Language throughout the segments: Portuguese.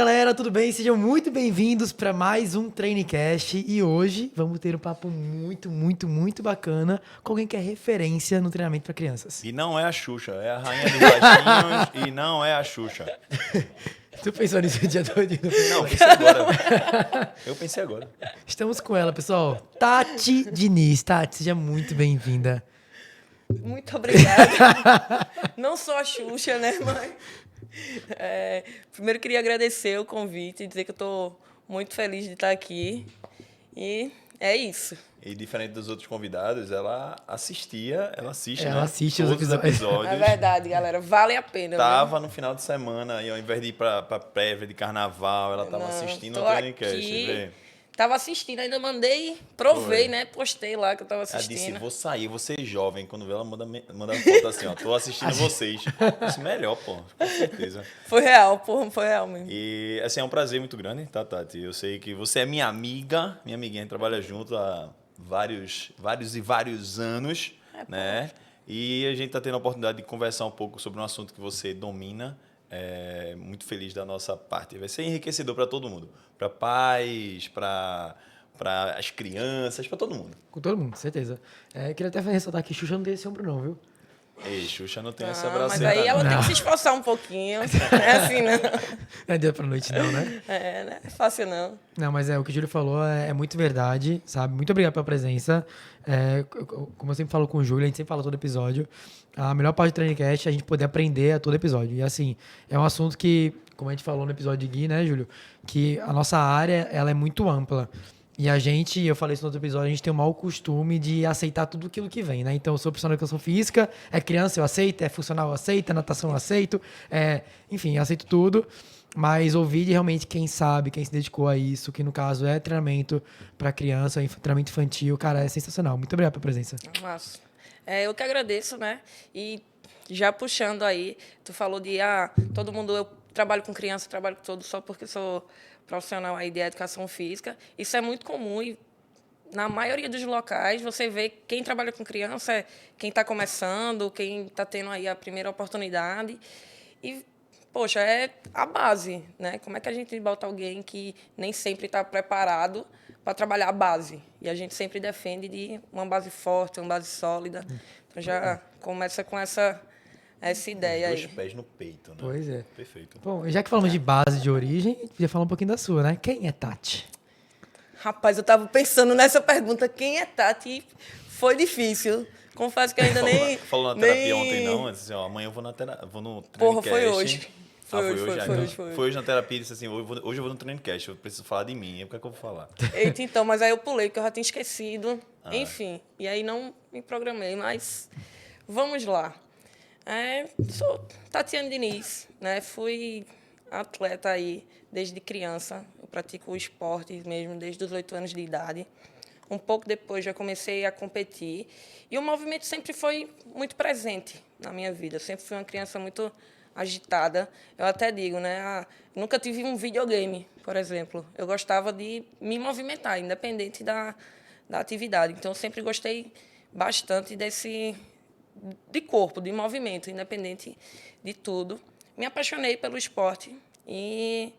galera, tudo bem? Sejam muito bem-vindos para mais um Trainecast e hoje vamos ter um papo muito bacana com alguém que é referência no treinamento para crianças. E não é a Xuxa, é a rainha dos baixinhos e não é a Xuxa. Tu pensou nisso o dia todo? Não, pensei agora. Eu pensei agora. Estamos com ela, pessoal. Tati Diniz. Tati, seja muito bem-vinda. Muito obrigada. Não sou a Xuxa, né, mãe? Primeiro queria agradecer o convite e dizer que eu estou muito feliz de estar aqui. E é isso. E diferente dos outros convidados, ela assiste, né? Assiste todos os episódios. É verdade, galera. Vale a pena. Tava no final de semana e ao invés de ir pra prévia de carnaval, ela tava assistindo o Trainecast. Vê. Tava assistindo, ainda provei, Foi. né? Postei lá que eu tava Ela assistindo. disse, vou sair, vou ser jovem. Quando vê ela manda foto assim, ó, tô assistindo vocês. Isso melhor, pô, com certeza. Foi real mesmo. E, assim, é um prazer muito grande, tá, Tati? Eu sei que você é minha amiguinha, a gente trabalha junto há vários anos, né? E a gente tá tendo a oportunidade de conversar um pouco sobre um assunto que você domina. Muito feliz da nossa parte. Vai ser enriquecedor para todo mundo. Para pais, para as crianças, para todo mundo. Com todo mundo, certeza. Queria até ressaltar que Xuxa não tem esse ombro não, viu? Ei, Xuxa não tem essa Mas braceira. aí ela tem que se esforçar um pouquinho. Não é assim, não. Não é dia pra noite não, né? Não é fácil, não. Não, mas o que o Júlio falou é muito verdade, sabe? Muito obrigado pela presença. Como eu sempre falo com o Júlio, a gente sempre fala todo episódio, a melhor parte do Trainecast é a gente poder aprender a todo episódio. E assim, é um assunto que, como a gente falou no episódio de Gui, né, Júlio? Que a nossa área, ela é muito ampla. E a gente, eu falei isso no outro episódio, a gente tem o mau costume de aceitar tudo aquilo que vem, né? Então, eu sou profissional de educação física, é criança, eu aceito, é funcional, eu aceito, é natação, eu aceito, enfim, eu aceito tudo. Mas ouvir de realmente quem sabe, quem se dedicou a isso, que no caso é treinamento para criança, treinamento infantil, cara, é sensacional. Muito obrigado pela presença. Massa. Eu que agradeço, né? E já puxando aí, tu falou de todo mundo, eu trabalho com criança, trabalho com todo só porque sou profissional aí de educação física. Isso é muito comum e na maioria dos locais você vê quem trabalha com criança é quem está começando, quem está tendo aí a primeira oportunidade. E, poxa, é a base, né? Como é que a gente bota alguém que nem sempre está preparado para trabalhar a base? E a gente sempre defende de uma base forte, uma base sólida. Então já começa com essa ideia aí. 2 pés no peito, né? Pois é. Perfeito. Bom, já que falamos de base, de origem, a gente podia falar um pouquinho da sua, né? Quem é Tati? Rapaz, eu estava pensando nessa pergunta, quem é Tati? E foi difícil. Confesso que ainda nem... Falou na terapia ontem, não? Antes, assim, ó, amanhã eu vou no Trainecast. Porra, foi hoje. Foi hoje já. Foi Então. Foi hoje na terapia e disse assim, hoje eu vou no Trainecast, eu preciso falar de mim. E o que é que eu vou falar? Eita, então, mas aí eu pulei, porque eu já tinha esquecido. Enfim, e aí não me programei, mas vamos lá. Sou Tatiane Diniz, né? Fui atleta aí desde criança. Eu pratico o esporte mesmo desde os 8 anos de idade. Um pouco depois já comecei a competir. E o movimento sempre foi muito presente na minha vida. Eu sempre fui uma criança muito agitada. Eu até digo, né? Nunca tive um videogame, por exemplo. Eu gostava de me movimentar, independente da atividade. Então, eu sempre gostei bastante de corpo, de movimento, independente de tudo. Me apaixonei pelo esporte e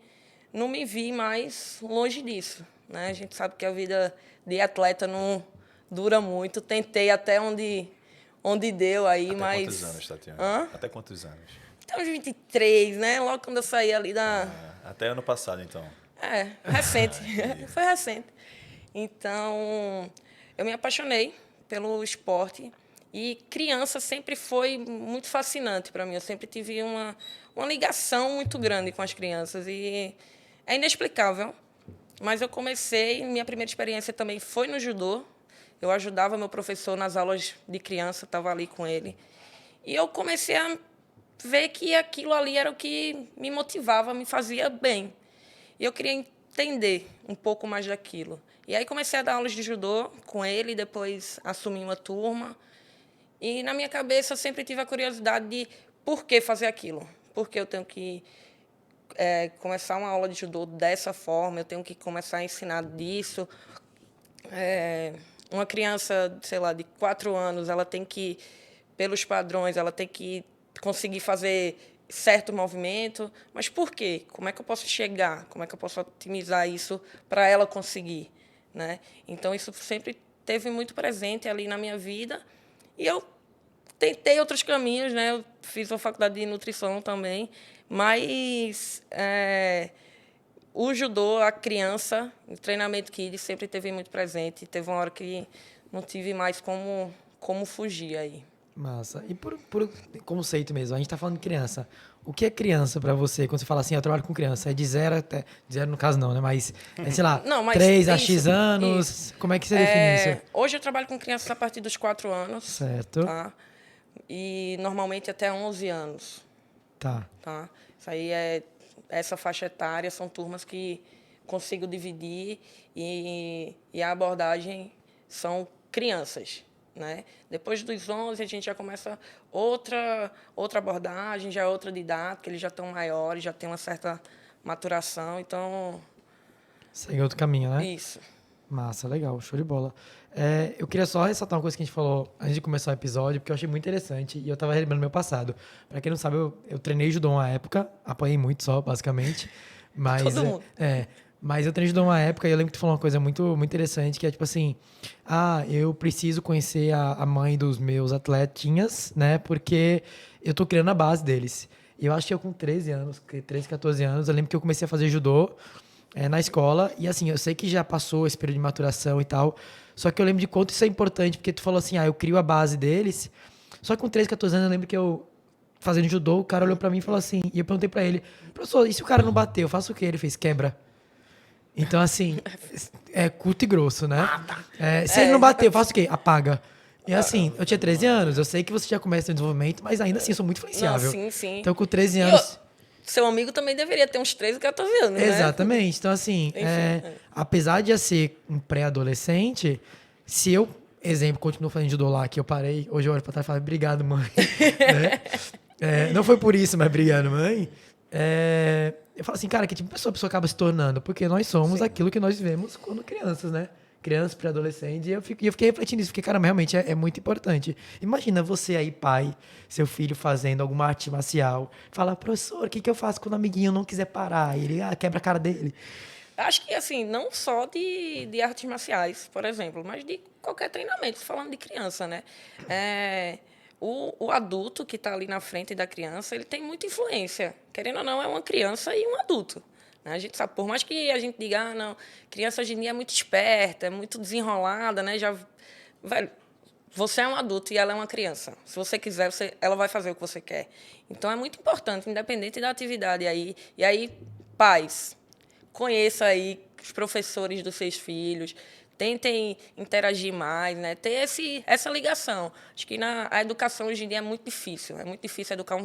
não me vi mais longe disso, né? A gente sabe que a vida de atleta não dura muito. Tentei até onde deu aí, Até mas... quantos anos, Tatiana? Até quantos anos? Até uns 23, né? Logo quando eu saí ali da... Até ano passado, então. Recente. Foi recente. Então, eu me apaixonei pelo esporte e criança sempre foi muito fascinante para mim. Eu sempre tive uma ligação muito grande com as crianças e é inexplicável. Mas eu minha primeira experiência também foi no judô. Eu ajudava meu professor nas aulas de criança, estava ali com ele. E eu comecei a ver que aquilo ali era o que me motivava, me fazia bem. E eu queria entender um pouco mais daquilo. E aí comecei a dar aulas de judô com ele, depois assumi uma turma. E na minha cabeça eu sempre tive a curiosidade de por que fazer aquilo. Por que eu tenho que começar uma aula de judô dessa forma, eu tenho que começar a ensinar disso. Uma criança, sei lá, de 4 anos, ela tem que, pelos padrões, ela tem que conseguir fazer certo movimento, mas por quê? Como é que eu posso chegar? Como é que eu posso otimizar isso para ela conseguir, né? Então, isso sempre teve muito presente ali na minha vida. E eu tentei outros caminhos, né? Eu fiz uma faculdade de nutrição também, mas o judô, a criança, o treinamento kids sempre teve muito presente. Teve uma hora que não tive mais como fugir aí. Massa. E por conceito mesmo, a gente tá falando de criança. O que é criança pra você? Quando você fala assim, eu trabalho com criança, é de 0 até... De 0 no caso não, né? Mas, sei lá, Não, mas 3 a isso, X anos. isso. Como é que você define isso? Hoje eu trabalho com crianças a partir dos 4 anos. Certo. Tá? E normalmente até 11 anos. Tá. Tá? Isso aí essa faixa etária, são turmas que consigo dividir e a abordagem são crianças. Né? Depois dos 11, a gente já começa outra abordagem, já é outra didática, eles já estão maiores, já têm uma certa maturação, então... Segue outro caminho, né? Isso. Massa, legal, show de bola. Eu queria só ressaltar uma coisa que a gente falou antes de começar o episódio, porque eu achei muito interessante e eu tava lembrando meu passado. Pra quem não sabe, eu treinei judô uma época, apanhei muito só, basicamente. Mas, Todo mundo. Mas eu treinei judô uma época e eu lembro que tu falou uma coisa muito, muito interessante, que é tipo assim, eu preciso conhecer a mãe dos meus atletinhas, né? Porque eu tô criando a base deles. E eu acho que eu com 13 anos, 13, 14 anos, eu lembro que eu comecei a fazer judô na escola. E assim, eu sei que já passou esse período de maturação e tal, só que eu lembro de quanto isso é importante, porque tu falou assim, eu crio a base deles. Só que com 13, 14 anos eu lembro que eu, fazendo judô, o cara olhou pra mim e falou assim, e eu perguntei pra ele, professor, e se o cara não bater, eu faço o quê? Ele fez, quebra. Então, assim, é curto e grosso, né? Se ele não bater, eu faço o quê? Apaga. E assim, eu tinha 13 anos, eu sei que você já começa o desenvolvimento, mas ainda assim, eu sou muito influenciável. Não, sim. Então, com 13 anos... Seu amigo também deveria ter uns 13, 14 anos, né? Exatamente. Então, assim, apesar de eu ser um pré-adolescente, se eu, exemplo, continuo fazendo judô lá, que eu parei, hoje eu olho pra trás e falo, obrigado, mãe. Né? Não foi por isso, mas obrigado, mãe. Eu falo assim, cara, que tipo de pessoa a pessoa acaba se tornando? Porque nós somos aquilo que nós vivemos quando crianças, né? Crianças, pré-adolescentes. E eu fiquei refletindo nisso, porque, cara, realmente é muito importante. Imagina você aí, pai, seu filho fazendo alguma arte marcial. Fala, professor, o que eu faço quando o amiguinho não quiser parar? E ele quebra a cara dele. Acho que, assim, não só de artes marciais, por exemplo, mas de qualquer treinamento, falando de criança, né? O adulto que está ali na frente da criança, ele tem muita influência. Querendo ou não, é uma criança e um adulto. Né? A gente sabe, por mais que a gente diga, não, criança hoje em dia é muito esperta, é muito desenrolada, né? Velho, você é um adulto e ela é uma criança. Se você quiser, ela vai fazer o que você quer. Então, é muito importante, independente da atividade aí. E aí, pais, conheça aí os professores dos seus filhos, tentem interagir mais, né? Ter essa ligação. Acho que a educação hoje em dia é muito difícil educar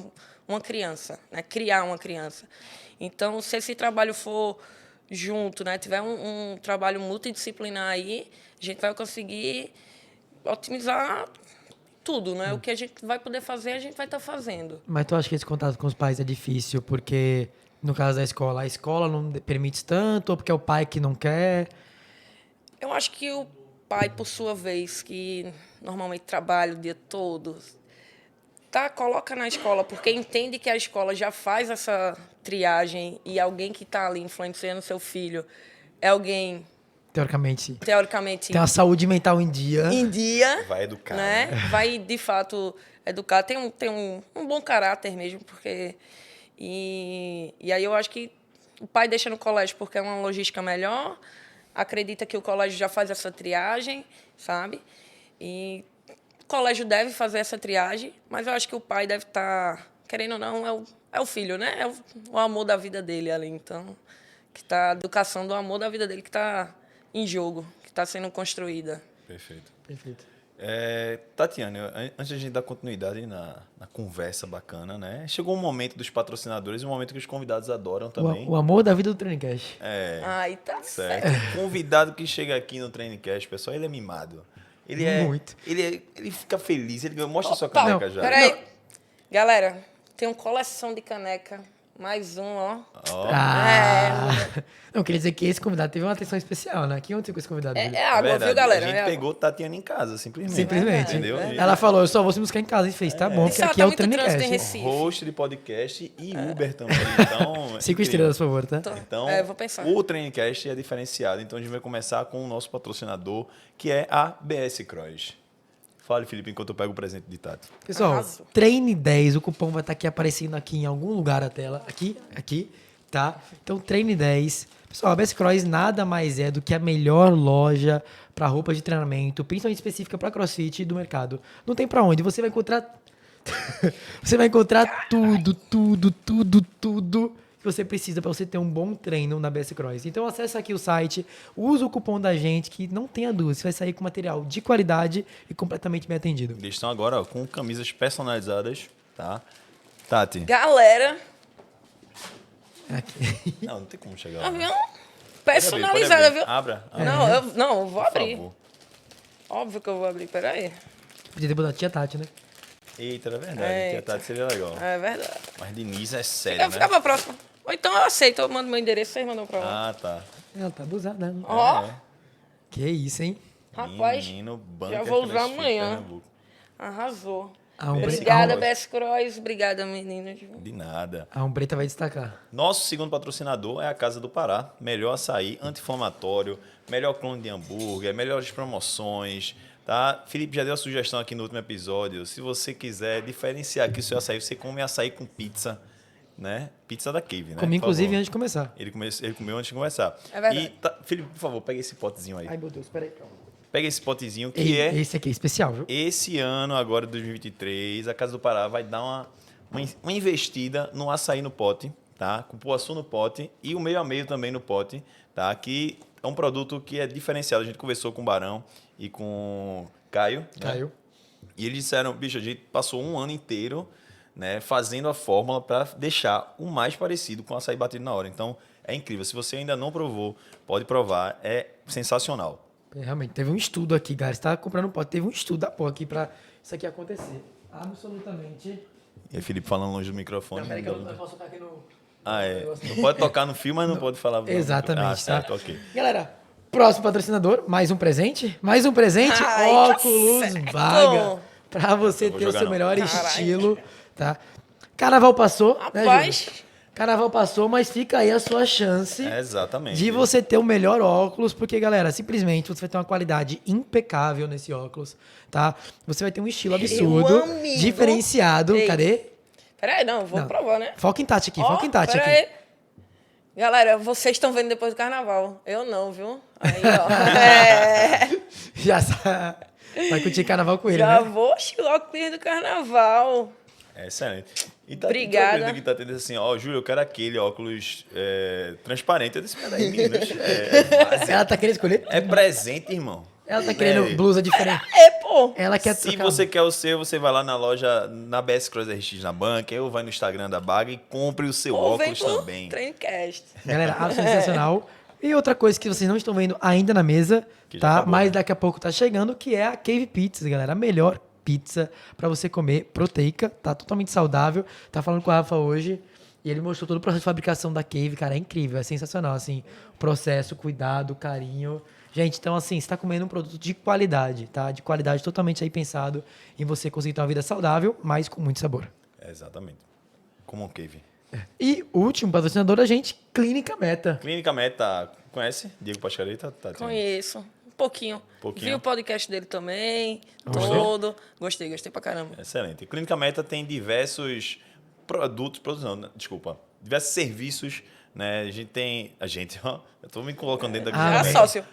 uma criança, né? Criar uma criança. Então, se esse trabalho for junto, né? Tiver um trabalho multidisciplinar aí, a gente vai conseguir otimizar tudo, né? O que a gente vai poder fazer, a gente vai estar fazendo. Mas tu acha que esse contato com os pais é difícil porque, no caso da escola, a escola não permite tanto ou porque é o pai que não quer? Eu acho que o pai, por sua vez, que normalmente trabalha o dia todo, coloca na escola porque entende que a escola já faz essa triagem e alguém que está ali influenciando seu filho é alguém... Teoricamente. Tem uma saúde mental em dia. Vai educar, né? Vai, de fato, educar. Tem um bom caráter mesmo, porque... E aí eu acho que o pai deixa no colégio porque é uma logística melhor, acredita que o colégio já faz essa triagem, sabe? E o colégio deve fazer essa triagem, mas eu acho que o pai deve estar, querendo ou não, é o filho, né? É o amor da vida dele ali, então, a educação do amor da vida dele que está em jogo, que está sendo construída. Perfeito. Perfeito. Tatiane, antes de a gente dar continuidade na conversa bacana, né? Chegou um momento dos patrocinadores, um momento que os convidados adoram também. O amor da vida do Trainingcast. Aí tá certo. Convidado que chega aqui no Trainingcast, pessoal, ele é mimado. Muito. Ele fica feliz, ele mostra sua caneca já. Peraí. Galera, tem uma coleção de caneca. Mais um, ó. Não, queria dizer que esse convidado teve uma atenção especial, né? O que aconteceu com esse convidado? Júlio? É água, Verdade, viu, galera? A gente É água. pegou Tatiana em casa, simplesmente. Simplesmente. Entendeu? Ela falou, eu só vou se buscar em casa. A gente fez, tá bom, porque Só aqui tá é o muito trânsito em Traincast. Recife. Host de podcast e Uber também. Então, 5 incrível. estrelas, por favor, tá? Então, vou pensar. o Traincast é diferenciado. Então, a gente vai começar com o nosso patrocinador, que é a BS Cross. Fale, Felipe, enquanto eu pego o presente de Tati. Pessoal, Arrasou. treine 10, o cupom vai estar aqui aparecendo aqui em algum lugar da tela. Aqui, tá? Então, treine 10. Pessoal, a Best Cross nada mais é do que a melhor loja para roupas de treinamento, principalmente específica para CrossFit do mercado. Não tem para onde, você vai encontrar você vai encontrar tudo que você precisa para você ter um bom treino na BS Cross. Então acessa aqui o site, usa o cupom da gente, que não tenha dúvida, você vai sair com material de qualidade e completamente bem atendido. Eles estão agora ó, com camisas personalizadas, tá? Tati. Galera, Aqui. Não tem como chegar lá. viu? Pode Personalizada, abrir. viu? Abra. Não, eu vou Por abrir. favor. Óbvio que eu vou abrir, peraí. Podia ter botado tia Tati, né? Eita, é verdade. Eita. Que a Tati seria legal. É verdade. Mas Denise é séria, Eu né? ficava próxima. Ou então eu aceito, eu mando meu endereço, vocês mandam pra lá. Ah, tá. Ela tá abusada. Né? Ó, É. Que isso, hein? rapaz, Menino, bunker já vou usar CrossFit amanhã. Pernambuco. arrasou. A Umbreta, Obrigada, a, Bess Cross. Obrigada, meninas. De nada. a Umbreta vai destacar. Nosso segundo patrocinador é a Casa do Pará. Melhor açaí, anti-inflamatório, melhor clone de hambúrguer, melhores promoções. Tá? Felipe já deu a sugestão aqui no último episódio. Se você quiser diferenciar aqui o seu açaí, você come açaí com pizza, né? Pizza da Cave, né? Comi, Por inclusive, favor. antes de começar. Ele comeu antes de começar. É verdade. E, Felipe, por favor, pega esse potezinho aí. Ai, meu Deus, peraí. Pega esse potezinho que é... Esse aqui é especial, viu? Esse ano, agora, 2023, a Casa do Pará vai dar uma investida no açaí no pote, tá? Com cupuaçu no pote e o meio a meio também no pote, tá? Que é um produto que é diferenciado. A gente conversou com o Barão e com o Caio. Né? Caiu. E eles disseram, bicho, a gente passou um ano inteiro, né, fazendo a fórmula para deixar o mais parecido com o açaí batido na hora. Então, é incrível. Se você ainda não provou, pode provar. É sensacional. Realmente, teve um estudo aqui, galera. Você tá comprando um pote. Teve um estudo da porra aqui pra isso aqui acontecer. Absolutamente. E aí, Felipe falando longe do microfone. Não, peraí que eu não posso tocar aqui no... Ah, é. Não pode tocar no fio, mas não pode falar. Exatamente, Ah, tá? certo, ok. Galera, próximo patrocinador, mais um presente. Mais um presente, Ai, tá óculos certo. Vaga. Pra você Eu vou ter o jogar seu não. melhor Caralho. estilo, tá? Carnaval passou, né, Rapaz. Júlio? Carnaval passou, mas fica aí a sua chance É, exatamente. de você ter o melhor óculos, porque, galera, simplesmente você vai ter uma qualidade impecável nesse óculos, tá? Você vai ter um estilo absurdo, amigo. diferenciado. Ei. Cadê? Peraí, não, vou Não. provar, né? Foca em Tati aqui, Ó, foca em Tati pera aqui. aí. Galera, vocês estão vendo depois do carnaval. Eu não, viu? Aí, ó. É, Já vai curtir carnaval com ele, já né? vou estilar o do carnaval. É excelente. E tá Obrigada. que tá tendo assim, ó, Júlio, eu quero aquele óculos transparente. Eu disse, peraí, meninos, base. Ela tá querendo escolher? É presente, irmão. Ela tá querendo blusa diferente. É, pô. Ela quer Se trocar. você quer o seu, você vai lá na loja, na BS Cross RX na banca, ou vai no Instagram da Baga e compre o seu Pô, vem óculos pro também. Traincast. Galera, absolutamente sensacional. E outra coisa que vocês não estão vendo ainda na mesa, Que já tá? acabou, Mas né? daqui a pouco tá chegando, que é a Cave Pizza, galera. A melhor pizza pra você comer, proteica, tá totalmente saudável. Tá falando com o Rafa hoje e ele mostrou todo o processo de fabricação da Cave, cara, é incrível, é sensacional, assim, o processo, cuidado, carinho. Gente, então assim, você tá comendo um produto de qualidade, tá? De qualidade totalmente aí pensado em você conseguir ter uma vida saudável, mas com muito sabor. Exatamente. Como um cave. E o último patrocinador da gente, Clínica Meta. Clínica Meta, conhece? Diego Pascareta? Tá, Conheço. Um pouquinho. Pouquinho. Vi o podcast dele também. Gostou? Todo. Gostei pra caramba. Excelente. Clínica Meta tem diversos diversos serviços, né? Ó, eu tô me colocando dentro da Ah, Clínica bem. Meta. Sócio.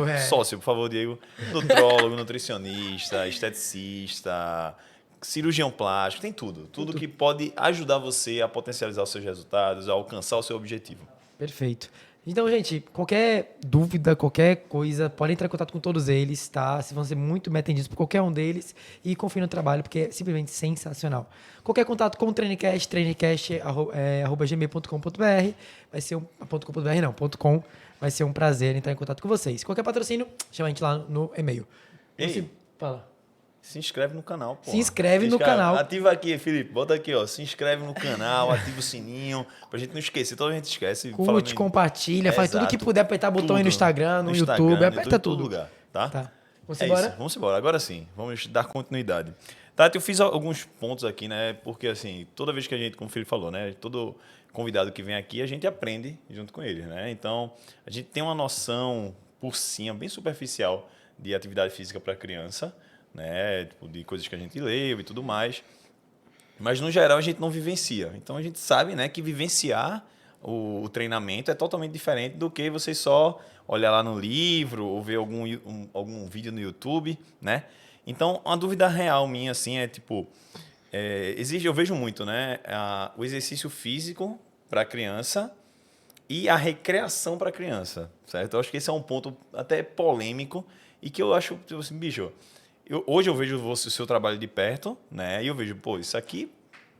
Ué. Sócio, por favor, Diego. Nutrólogo, nutricionista, esteticista, cirurgião plástico, tem tudo. Tudo que pode ajudar você a potencializar os seus resultados, a alcançar o seu objetivo. Perfeito. Então, gente, qualquer dúvida, qualquer coisa, pode entrar em contato com todos eles, tá? Se vão ser muito bem atendidos por qualquer um deles e confie no trabalho, porque é simplesmente sensacional. Qualquer contato com o Traincast, traincast@gmail.com.br, vai ser .com, vai ser um prazer entrar em contato com vocês. Qualquer patrocínio, chama a gente lá no e-mail. Ei. Você fala. Se inscreve no canal, pô. Se inscreve no canal. Ativa aqui, Felipe. Bota aqui, ó. Se inscreve no canal, ativa o sininho, pra gente não esquecer. Toda a gente esquece. Curte, compartilha, faz tudo que puder, apertar botão aí no Instagram, no Instagram, YouTube, aperta tudo. Todo lugar, tá? Vamos embora? embora? Vamos embora. Agora sim, vamos dar continuidade. Tati, eu fiz alguns pontos aqui, né? Porque, assim, toda vez que a gente, como o Felipe falou, né? Todo convidado que vem aqui, a gente aprende junto com ele, né? Então, a gente tem uma noção por cima, bem superficial, de atividade física para criança, né? Tipo, de coisas que a gente leu e tudo mais. Mas, no geral, a gente não vivencia. Então, a gente sabe, né, que vivenciar o treinamento é totalmente diferente do que você só olhar lá no livro ou ver algum vídeo no YouTube, né? Então, uma dúvida real minha, assim, é tipo... eu vejo muito, né? O exercício físico para a criança e a recreação para a criança, certo? Eu acho que esse é um ponto até polêmico e que eu acho, assim, bicho... hoje eu vejo o seu trabalho de perto, né? E eu vejo, pô, isso aqui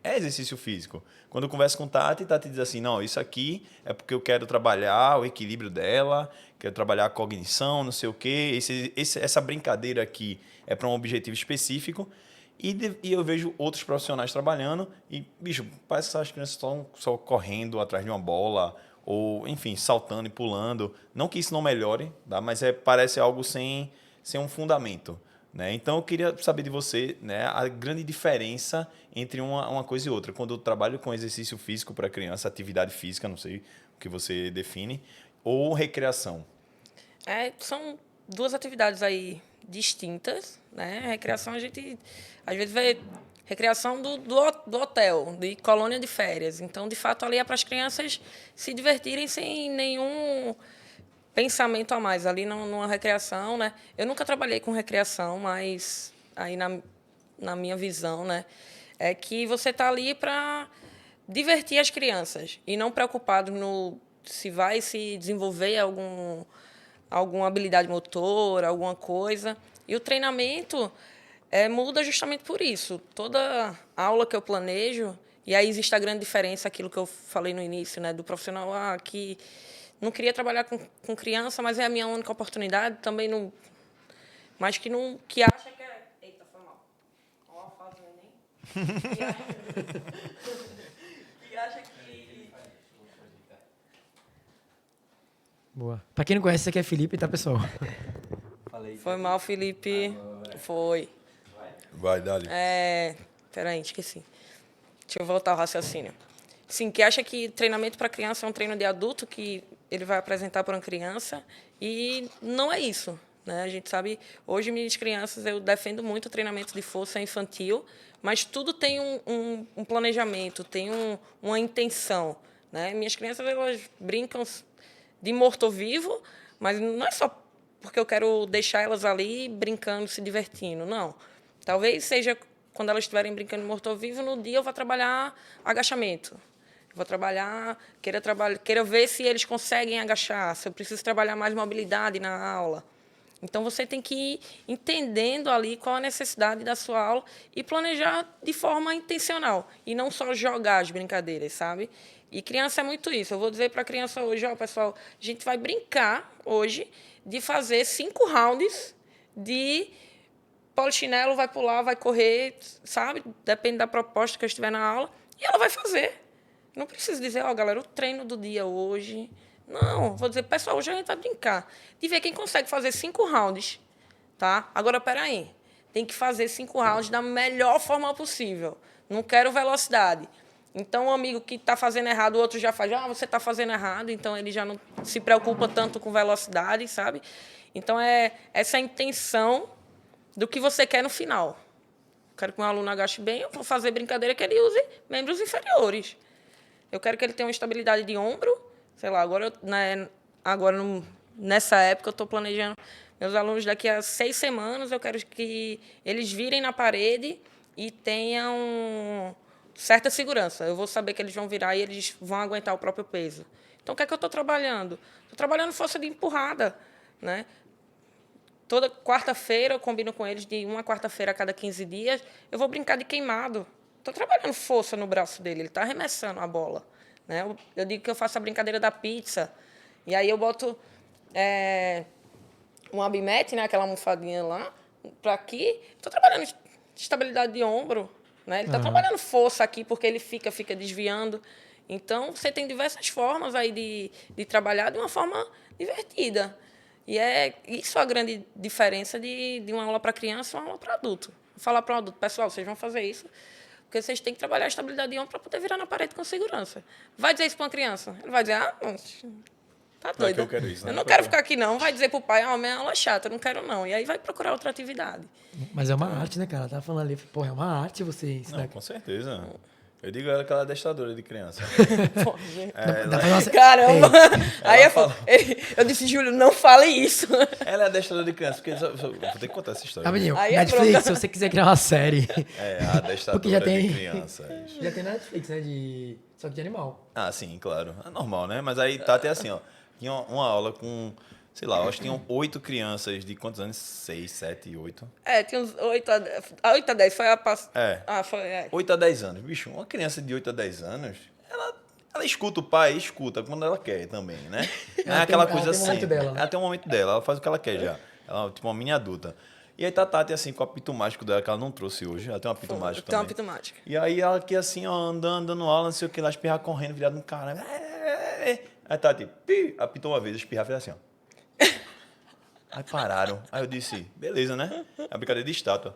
é exercício físico. Quando eu converso com Tati diz assim, não, isso aqui é porque eu quero trabalhar o equilíbrio dela, quero trabalhar a cognição, não sei o quê. Essa brincadeira aqui é para um objetivo específico. E eu vejo outros profissionais trabalhando e, bicho, parece que as crianças estão só correndo atrás de uma bola ou, enfim, saltando e pulando. Não que isso não melhore, tá? Mas parece algo sem um fundamento. Né? Então, eu queria saber de você, né, a grande diferença entre uma coisa e outra. Quando eu trabalho com exercício físico para criança, atividade física, não sei o que você define, ou recreação. São duas atividades aí distintas. Né? Recreação, a gente às vezes vê recreação do hotel, de colônia de férias. Então, de fato, ali é para as crianças se divertirem sem nenhum pensamento a mais ali numa recreação, né? Eu nunca trabalhei com recreação, mas aí na minha visão, né, é que você está ali para divertir as crianças e não preocupado no se vai se desenvolver alguma habilidade motora, alguma coisa. E o treinamento muda justamente por isso. Toda aula que eu planejo, e aí existe a grande diferença, aquilo que eu falei no início, né, do profissional que não queria trabalhar com criança, mas é a minha única oportunidade. Também não... Mas que acha que é... Eita, foi mal. Olha a fase do Enem. Que acha que... Boa. Pra quem não conhece, esse aqui é Felipe, tá, pessoal? Foi mal, Felipe. Foi. Vai, dali. Peraí, esqueci. Deixa eu voltar ao raciocínio. Sim, que acha que treinamento para criança é um treino de adulto que ele vai apresentar para uma criança e não é isso, né? A gente sabe, hoje minhas crianças, eu defendo muito o treinamento de força infantil, mas tudo tem um planejamento, tem uma intenção, né? Minhas crianças, elas brincam de morto-vivo, mas não é só porque eu quero deixar elas ali brincando, se divertindo, não. Talvez seja quando elas estiverem brincando de morto-vivo, no dia eu vou trabalhar agachamento. Vou trabalhar, queira ver se eles conseguem agachar, se eu preciso trabalhar mais mobilidade na aula. Então, você tem que ir entendendo ali qual a necessidade da sua aula e planejar de forma intencional, e não só jogar as brincadeiras, sabe? E criança é muito isso. Eu vou dizer para a criança hoje, ó, pessoal, a gente vai brincar hoje de fazer 5 rounds de polichinelo, vai pular, vai correr, sabe? Depende da proposta que eu estiver na aula, e ela vai fazer. Não preciso dizer, ó, galera, o treino do dia hoje. Não, vou dizer, pessoal, hoje a gente vai brincar. De ver quem consegue fazer 5 rounds, tá? Agora, peraí. Tem que fazer 5 rounds da melhor forma possível. Não quero velocidade. Então, um amigo que está fazendo errado, o outro já faz, você está fazendo errado, então ele já não se preocupa tanto com velocidade, sabe? Então, essa intenção do que você quer no final. Quero que meu aluno agache bem, eu vou fazer brincadeira que ele use membros inferiores. Eu quero que ele tenha uma estabilidade de ombro. Sei lá, nessa época, eu estou planejando meus alunos daqui a 6 semanas, eu quero que eles virem na parede e tenham certa segurança. Eu vou saber que eles vão virar e eles vão aguentar o próprio peso. Então, o que é que eu estou trabalhando? Estou trabalhando força de empurrada, né? Toda quarta-feira, eu combino com eles de uma quarta-feira a cada 15 dias, eu vou brincar de queimado. Estou trabalhando força no braço dele, ele está arremessando a bola. Né? Eu digo que eu faço a brincadeira da pizza, e aí eu boto um abimete, né, aquela almofadinha lá, para aqui, estou trabalhando estabilidade de ombro, né? Ele está trabalhando força aqui porque ele fica desviando. Então, você tem diversas formas aí de trabalhar de uma forma divertida. E é isso a grande diferença de uma aula para criança e uma aula para adulto. Falar para um adulto, pessoal, vocês vão fazer isso porque vocês têm que trabalhar a estabilidade de ombro para poder virar na parede com segurança. Vai dizer isso para uma criança? Ele vai dizer, tá Não é doido. que eu quero isso, né? Eu não quero ficar aqui, não. Vai dizer pro pai, minha aula é chata, eu não quero, não. E aí vai procurar outra atividade. Mas é uma arte, né, cara? Ela tava falando ali, porra, é uma arte você ensinar. Não, com certeza. Eu digo ela que ela é adestradora de criança. Pô, gente. Dá pra nossa... Caramba! Aí fala. eu disse, Júlio, não fale isso. Ela é adestradora de criança, porque vou ter que contar essa história. Rapidinho, Aí é Netflix, pronto. se você quiser criar uma série. É, a adestradora Porque já tem- de crianças. Já tem na Netflix, né? Só que de animal. Ah, sim, claro. É normal, né? Mas aí tá até assim, ó. Tinha uma aula com, sei lá, eu acho que tinham 8 crianças de quantos anos? 6, 7, 8. Tinha uns 8 a 10. Foi a pass... É. Foi, 8 a 10 anos. Bicho, uma criança de 8 a 10 anos, ela escuta o pai, escuta quando ela quer também, né? Não é Ela aquela tem- coisa ela tem um assim. momento dela, né? Ela tem um momento dela, ela faz o que ela quer já. Ela é tipo uma mini adulta. E aí tá Tati assim com o apito mágico dela, que ela não trouxe hoje. Ela tem um apito mágico Tem uma também. apito mágico. E aí ela aqui assim, ó, andando, dando aula, não sei o que, lá espirrar correndo, virado no cara. Aí Tati, apitou uma vez, espirrar, fez assim, ó. Aí pararam. Aí eu disse, beleza, né? É a brincadeira de estátua.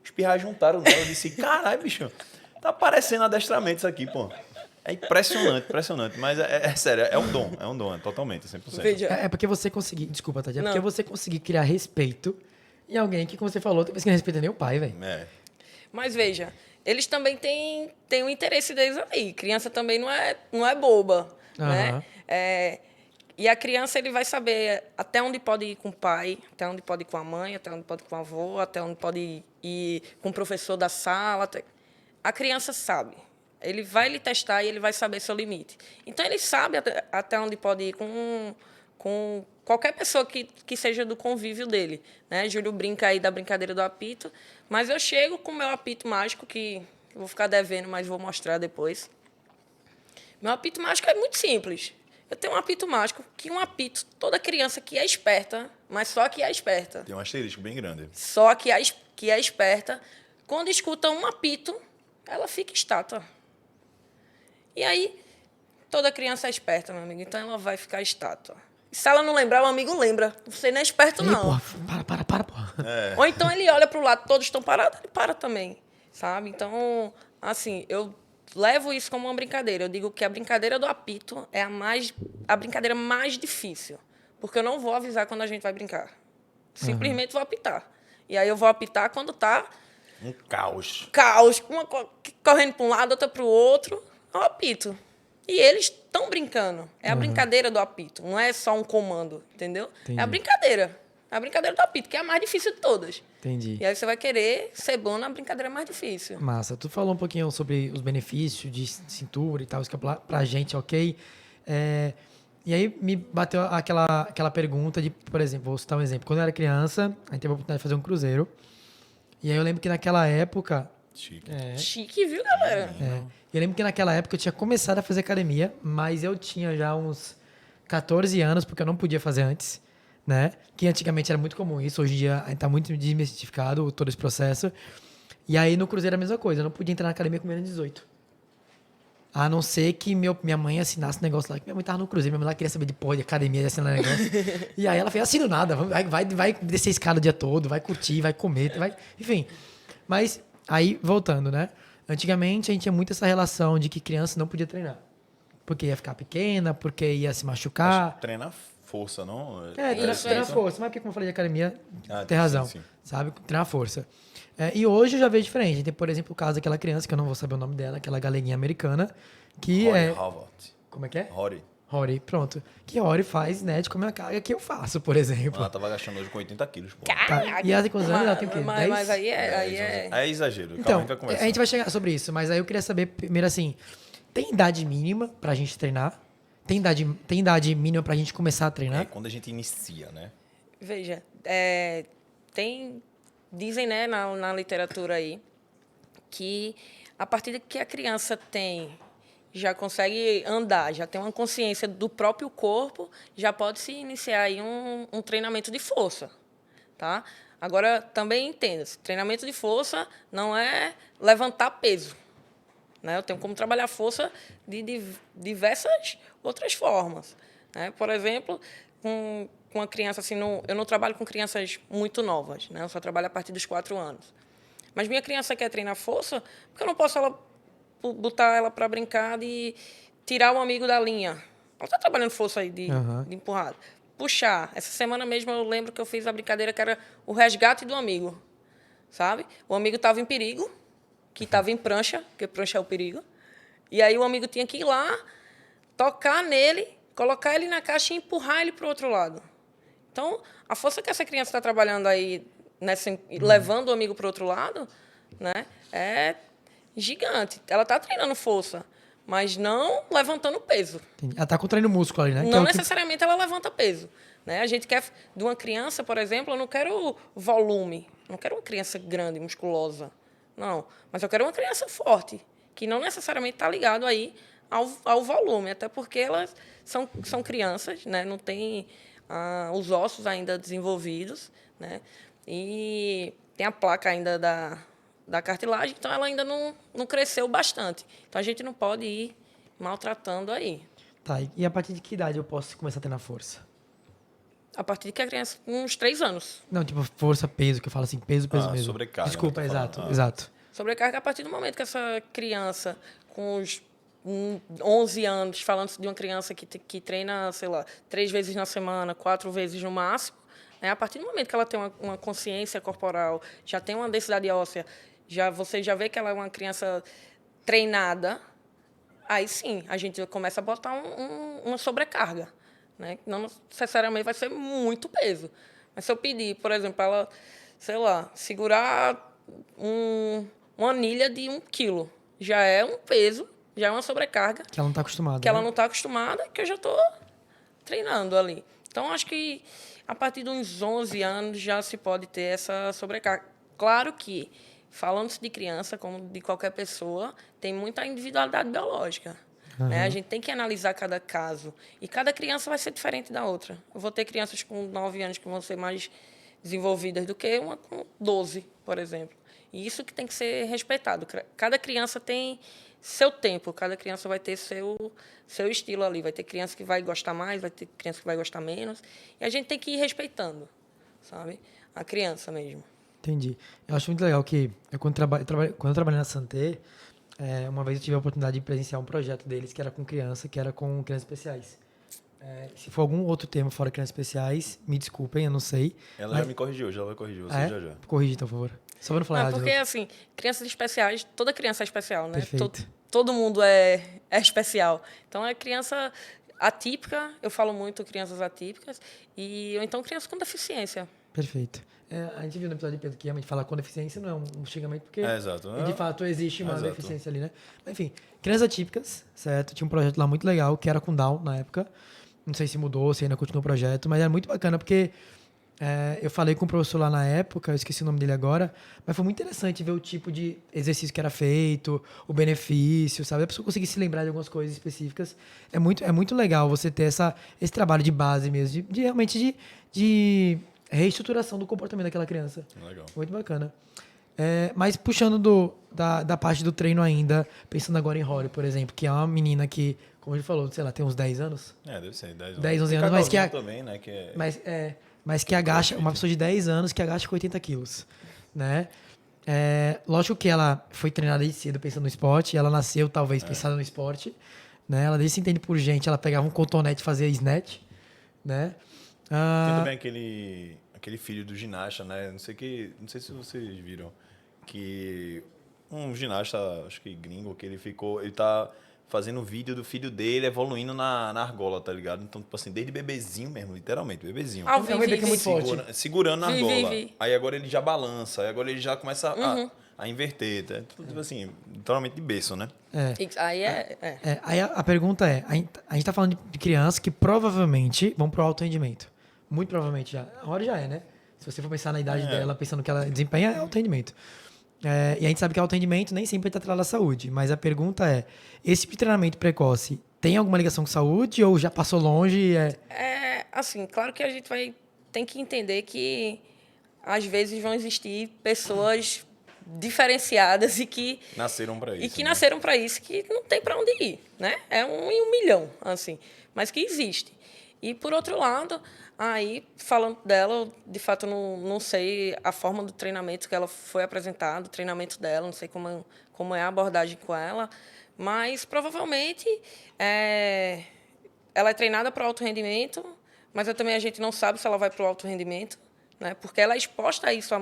Espirrar juntaram nela. Eu disse, caralho, bicho, tá parecendo adestramento isso aqui, pô. É impressionante, impressionante. Mas é sério, é um dom, totalmente, 100%. Veja. É porque você conseguir... Desculpa, Tati. É Não. porque você conseguir criar respeito em alguém que, como você falou, tem vezes que não respeita nem o pai, velho. É. Mas veja, eles também têm o interesse deles ali. Criança também não é boba, né? E a criança ele vai saber até onde pode ir com o pai, até onde pode ir com a mãe, até onde pode ir com o avô, até onde pode ir com o professor da sala. A criança sabe. Ele vai lhe testar e ele vai saber seu limite. Então, ele sabe até onde pode ir com qualquer pessoa que seja do convívio dele, né? Júlio brinca aí da brincadeira do apito, mas eu chego com o meu apito mágico, que eu vou ficar devendo, mas vou mostrar depois. Meu apito mágico é muito simples. Eu tenho um apito mágico, que um apito, toda criança que é esperta, mas só que é esperta, Tem um asterisco bem grande. só que é esperta, quando escuta um apito, ela fica estátua. E aí, toda criança é esperta, meu amigo, então ela vai ficar estátua. Se ela não lembrar, o amigo lembra. Você não é esperto, Ei, não. porra, para, porra. Ou então ele olha para o lado, todos estão parados, ele para também, sabe? Então, assim, eu levo isso como uma brincadeira. Eu digo que a brincadeira do apito é a brincadeira mais difícil, porque eu não vou avisar quando a gente vai brincar. Simplesmente vou apitar. E aí eu vou apitar quando tá Um caos. caos, uma correndo para um lado, outra para o outro, é o apito. E eles estão brincando. É a brincadeira do apito, não é só um comando, entendeu? Entendi. É a brincadeira. É a brincadeira do apito, que é a mais difícil de todas. Entendi. E aí você vai querer ser bom na brincadeira mais difícil. Massa. Tu falou um pouquinho sobre os benefícios de cintura e tal, isso que é pra gente, ok? E aí me bateu aquela pergunta de, por exemplo, vou citar um exemplo. Quando eu era criança, a gente teve a oportunidade de fazer um cruzeiro. E aí eu lembro que naquela época... Chique. Chique, viu, galera? Eu lembro que naquela época eu tinha começado a fazer academia, mas eu tinha já uns 14 anos, porque eu não podia fazer antes, né? Que antigamente era muito comum isso, hoje em dia está muito desmistificado todo esse processo. E aí no cruzeiro era a mesma coisa, eu não podia entrar na academia com menos de 18. A não ser que minha mãe assinasse um negócio lá, que minha mãe tava no cruzeiro, minha mãe lá queria saber de porra, de academia, de assinar negócio. E aí ela fez, assino nada, vai descer a escada o dia todo, vai curtir, vai comer, enfim. Mas aí, voltando, né? Antigamente a gente tinha muito essa relação de que criança não podia treinar. Porque ia ficar pequena, porque ia se machucar. Treina força, não? Treinar força. Mas porque, como eu falei de academia, tem sim, razão. sim. Sabe? Treinar força. E hoje eu já vejo diferente. Tem, por exemplo, o caso daquela criança, que eu não vou saber o nome dela, aquela galeguinha americana, que Rory é... Harvard. Como é que é? Rory. Rory, pronto. Que Rory faz, né, de comer a carga que eu faço, por exemplo. Ela tava gastando hoje com 80 quilos, pô. Tá. E ela tem quantos anos? Ela tem o quê? Mas, 10? mas aí é... É exagero. Então, Calma, a gente vai conversar. a gente vai chegar sobre isso, mas aí eu queria saber, primeiro assim, tem idade mínima pra gente treinar? Tem idade mínima pra gente começar a treinar? É quando a gente inicia, né? Veja, dizem, né, na literatura aí, que a partir que a criança já consegue andar, já tem uma consciência do próprio corpo, já pode se iniciar aí um treinamento de força, tá? Agora, também entenda, treinamento de força não é levantar peso. Né? Eu tenho como trabalhar força de diversas outras formas. Né? Por exemplo, com uma criança, assim, eu não trabalho com crianças muito novas, né? Eu só trabalho a partir dos 4 anos. Mas minha criança quer treinar força, porque eu não posso botar ela para brincar de tirar o amigo da linha. Ela está trabalhando força aí de empurrada. Puxar. Essa semana mesmo eu lembro que eu fiz a brincadeira que era o resgate do amigo. Sabe? O amigo estava em perigo, que estava em prancha, porque prancha é o perigo. E aí o amigo tinha que ir lá, tocar nele, colocar ele na caixa e empurrar ele para o outro lado. Então, a força que essa criança está trabalhando aí, levando o amigo para o outro lado, né, é gigante. Ela está treinando força, mas não levantando peso. Entendi. Ela está contraindo músculo ali, né? Não necessariamente ela levanta peso. Né? A gente quer, de uma criança, por exemplo, eu não quero volume. Não quero uma criança grande, musculosa. Não. Mas eu quero uma criança forte, que não necessariamente está ligado aí ao volume, até porque elas são crianças, né? Não tem os ossos ainda desenvolvidos, né? E tem a placa ainda da cartilagem, então ela ainda não cresceu bastante. Então a gente não pode ir maltratando aí. Tá, e a partir de que idade eu posso começar a treinar força? A partir de que a criança, com uns 3 anos. Não, tipo, força, peso, que eu falo assim, peso mesmo. Sobrecarga. Desculpa, né, exato. Sobrecarga a partir do momento que essa criança, com os 11 anos, falando de uma criança que treina, sei lá, 3 vezes na semana, 4 vezes no máximo, né? A partir do momento que ela tem uma consciência corporal, já tem uma densidade óssea, você já vê que ela é uma criança treinada, aí sim, a gente começa a botar uma sobrecarga. Né? Não necessariamente vai ser muito peso. Mas se eu pedir, por exemplo, para ela, sei lá, segurar uma anilha de 1 quilo, já é um peso, já é uma sobrecarga. Que ela não está acostumada. Que ela não está acostumada, que eu já estou treinando ali. Então, acho que a partir de uns 11 anos já se pode ter essa sobrecarga. Claro que, falando-se de criança, como de qualquer pessoa, tem muita individualidade biológica. Né? A gente tem que analisar cada caso. E cada criança vai ser diferente da outra. Eu vou ter crianças com 9 anos que vão ser mais desenvolvidas do que uma com 12, por exemplo. E isso que tem que ser respeitado. Cada criança tem seu tempo, cada criança vai ter seu estilo ali. Vai ter criança que vai gostar mais, vai ter criança que vai gostar menos. E a gente tem que ir respeitando, sabe? A criança mesmo. Entendi. Eu acho muito legal que quando eu trabalhei na Santé, uma vez eu tive a oportunidade de presenciar um projeto deles que era com crianças especiais. Se for algum outro termo fora crianças especiais, me desculpem, eu não sei. Ela já me corrigiu, já vai corrigir você já. Corrige, então, por favor. Só para não falar errado. Porque, assim, crianças especiais, toda criança é especial, né? Perfeito. Todo mundo é especial. Então, é criança atípica, eu falo muito crianças atípicas, ou então crianças com deficiência. Perfeito. A gente viu no episódio de Pedro que realmente falar com deficiência não é um xingamento, porque exato. de fato existe uma Exato. deficiência ali, né? Mas, enfim, crianças atípicas, certo? Tinha um projeto lá muito legal, que era com Down na época. Não sei se mudou, se ainda continua o projeto, mas era muito bacana, porque eu falei com o professor lá na época, eu esqueci o nome dele agora, mas foi muito interessante ver o tipo de exercício que era feito, o benefício, sabe? A pessoa conseguir se lembrar de algumas coisas específicas. É muito legal você ter esse trabalho de base mesmo, de realmente de reestruturação do comportamento daquela criança. Legal. Muito bacana. Mas puxando da parte do treino ainda, pensando agora em Rory, por exemplo, que é uma menina que, como ele falou, sei lá, tem uns 10 anos? Deve ser, 10 anos. 10, 11 Tem anos, mas que também, né? Que é... mas que agacha, uma pessoa de 10 anos que agacha com 80 quilos, né? Lógico que ela foi treinada desde cedo pensando no esporte, ela nasceu talvez pensando no esporte, né? Ela desde se entende por gente, ela pegava um cotonete e fazia snatch, né? Tem também aquele filho do ginasta, né? Não sei se vocês viram, que um ginasta, acho que gringo, que ele tá fazendo um vídeo do filho dele evoluindo na argola, tá ligado? Então, tipo assim, desde bebezinho mesmo, literalmente, bebezinho. É um bebê que é muito forte. Segurando na argola. Vi. Aí agora ele já balança, aí agora ele já começa a inverter, tá? Tipo assim, literalmente de berço, né? Aí Aí a pergunta a gente tá falando de crianças que provavelmente vão pro alto rendimento. Muito provavelmente já. A hora já né? Se você for pensar na idade dela, pensando que ela desempenha, é alto rendimento. E a gente sabe que alto rendimento nem sempre está atrelado à saúde. Mas a pergunta esse tipo de treinamento precoce tem alguma ligação com saúde ou já passou longe? Assim, claro que a gente tem que entender que às vezes vão existir pessoas diferenciadas e que Nasceram para isso. e que né? nasceram para isso, que não tem para onde ir, né? É 1 em 1 milhão, assim, mas que existe. E por outro lado, aí falando dela, eu, de fato não sei a forma do treinamento que ela foi apresentado, o treinamento dela, não sei como é a abordagem com ela, mas provavelmente ela é treinada para o alto rendimento, mas também a gente não sabe se ela vai para o alto rendimento, né? Porque ela é exposta a isso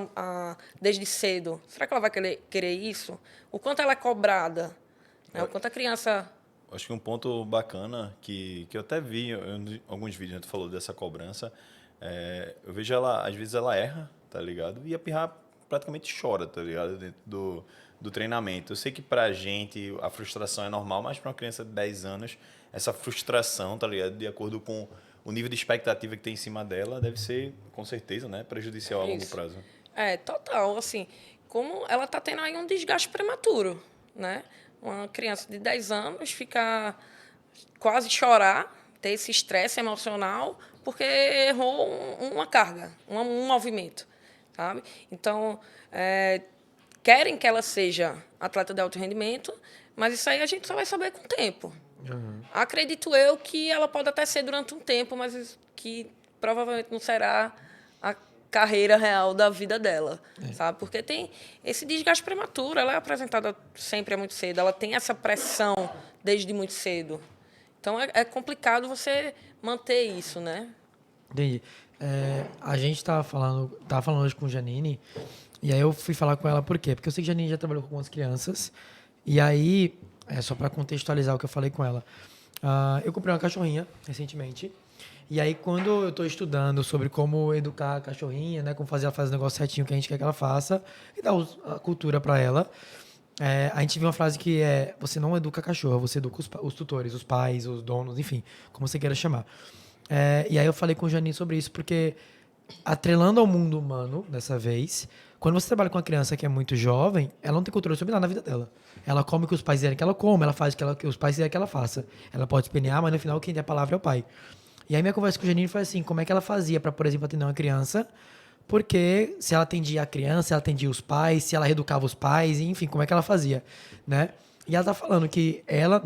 desde cedo. Será que ela vai querer isso? O quanto ela é cobrada? Né? O quanto a criança... Acho que um ponto bacana que eu até vi em alguns vídeos, né, tu falou dessa cobrança, eu vejo ela, às vezes ela erra, tá ligado? E a Pirra praticamente chora, tá ligado? Dentro do treinamento. Eu sei que pra gente a frustração é normal, mas pra uma criança de 10 anos, essa frustração, tá ligado? De acordo com o nível de expectativa que tem em cima dela, deve ser, com certeza, né, prejudicial a longo Isso. prazo. Total. Assim, como ela está tendo aí um desgaste prematuro, né? Uma criança de 10 anos ficar quase chorar, ter esse estresse emocional, porque errou uma carga, um movimento, sabe? Então, querem que ela seja atleta de alto rendimento, mas isso aí a gente só vai saber com o tempo. Acredito eu que ela pode até ser durante um tempo, mas que provavelmente não será a carreira real da vida dela, sabe? Porque tem esse desgaste prematuro, ela é apresentada sempre muito cedo, ela tem essa pressão desde muito cedo. Então é complicado você manter isso, né? Entendi. A gente tava falando hoje com Janine, e aí eu fui falar com ela por quê? Porque eu sei que Janine já trabalhou com algumas crianças, e aí, só para contextualizar o que eu falei com ela, eu comprei uma cachorrinha recentemente, e aí quando eu tô estudando sobre como educar a cachorrinha, né, como fazer ela fazer o negócio certinho que a gente quer que ela faça, e dar a cultura para ela, a gente viu uma frase que é: você não educa a cachorra, você educa os tutores, os pais, os donos, enfim, como você queira chamar. E aí eu falei com o Janine sobre isso, porque atrelando ao mundo humano, dessa vez, quando você trabalha com uma criança que é muito jovem, ela não tem controle sobre nada na vida dela. Ela come o que os pais quiserem que ela coma, ela faz o que os pais quiserem que ela faça. Ela pode espernear, mas no final quem tem a palavra é o pai. E aí minha conversa com o Janine foi assim: como é que ela fazia para, por exemplo, atender uma criança? Porque se ela atendia a criança, ela atendia os pais, se ela reeducava os pais, enfim, como é que ela fazia, né? E ela tá falando que ela,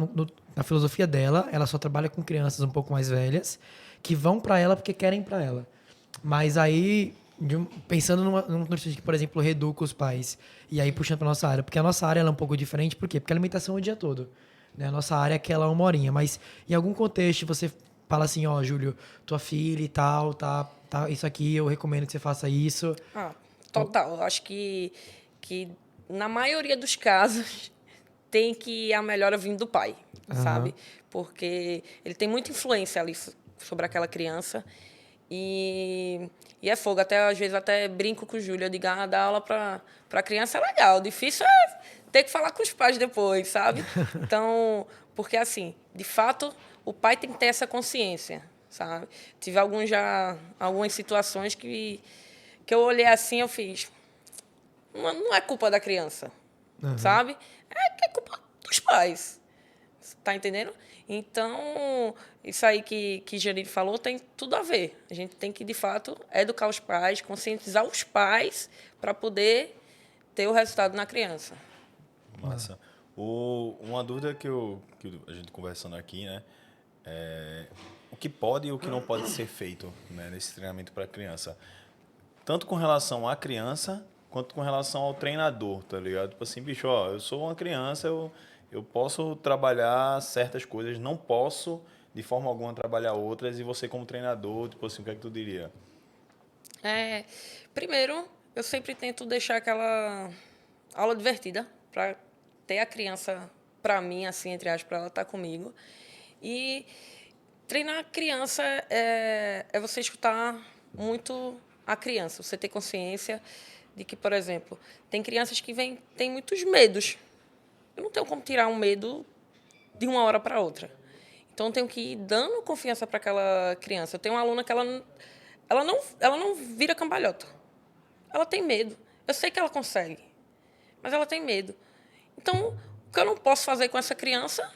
na filosofia dela, ela só trabalha com crianças um pouco mais velhas, que vão para ela porque querem para ela. Mas aí, pensando num nutricionista que, por exemplo, reeduca os pais, e aí puxando para nossa área, porque a nossa área ela é um pouco diferente, por quê? Porque a alimentação é o dia todo, né? A nossa área é aquela 1 horinha, mas em algum contexto você fala assim: ó, Júlio, tua filha e tal, tá, isso aqui, eu recomendo que você faça isso. Total. Eu acho que na maioria dos casos tem que a melhora vindo do pai, sabe? Porque ele tem muita influência ali sobre aquela criança. E é fogo. Até, às vezes, até brinco com o Júlio. Eu digo: dar aula para criança é legal. O difícil é ter que falar com os pais depois, sabe? Então, porque, assim, de fato, o pai tem que ter essa consciência, sabe? Tive algumas situações que eu olhei assim, eu fiz: não é culpa da criança, sabe? É culpa dos pais. Tá entendendo? Então, isso aí que Janine falou tem tudo a ver. A gente tem que, de fato, educar os pais, conscientizar os pais para poder ter o resultado na criança. Massa. Uma dúvida que a gente conversando aqui, né? O que pode e o que não pode ser feito, né, nesse treinamento para criança. Tanto com relação à criança, quanto com relação ao treinador, tá ligado? Tipo assim, bicho, ó, eu sou uma criança, eu posso trabalhar certas coisas, não posso, de forma alguma, trabalhar outras, e você como treinador, tipo assim, o que é que tu diria? Primeiro, eu sempre tento deixar aquela aula divertida para ter a criança, para mim, assim, entre aspas, para ela estar comigo. E treinar a criança é você escutar muito a criança, você ter consciência de que, por exemplo, tem crianças que têm muitos medos. Eu não tenho como tirar um medo de uma hora para outra. Então, eu tenho que ir dando confiança para aquela criança. Eu tenho uma aluna que ela não vira cambalhota. Ela tem medo. Eu sei que ela consegue, mas ela tem medo. Então, o que eu não posso fazer com essa criança?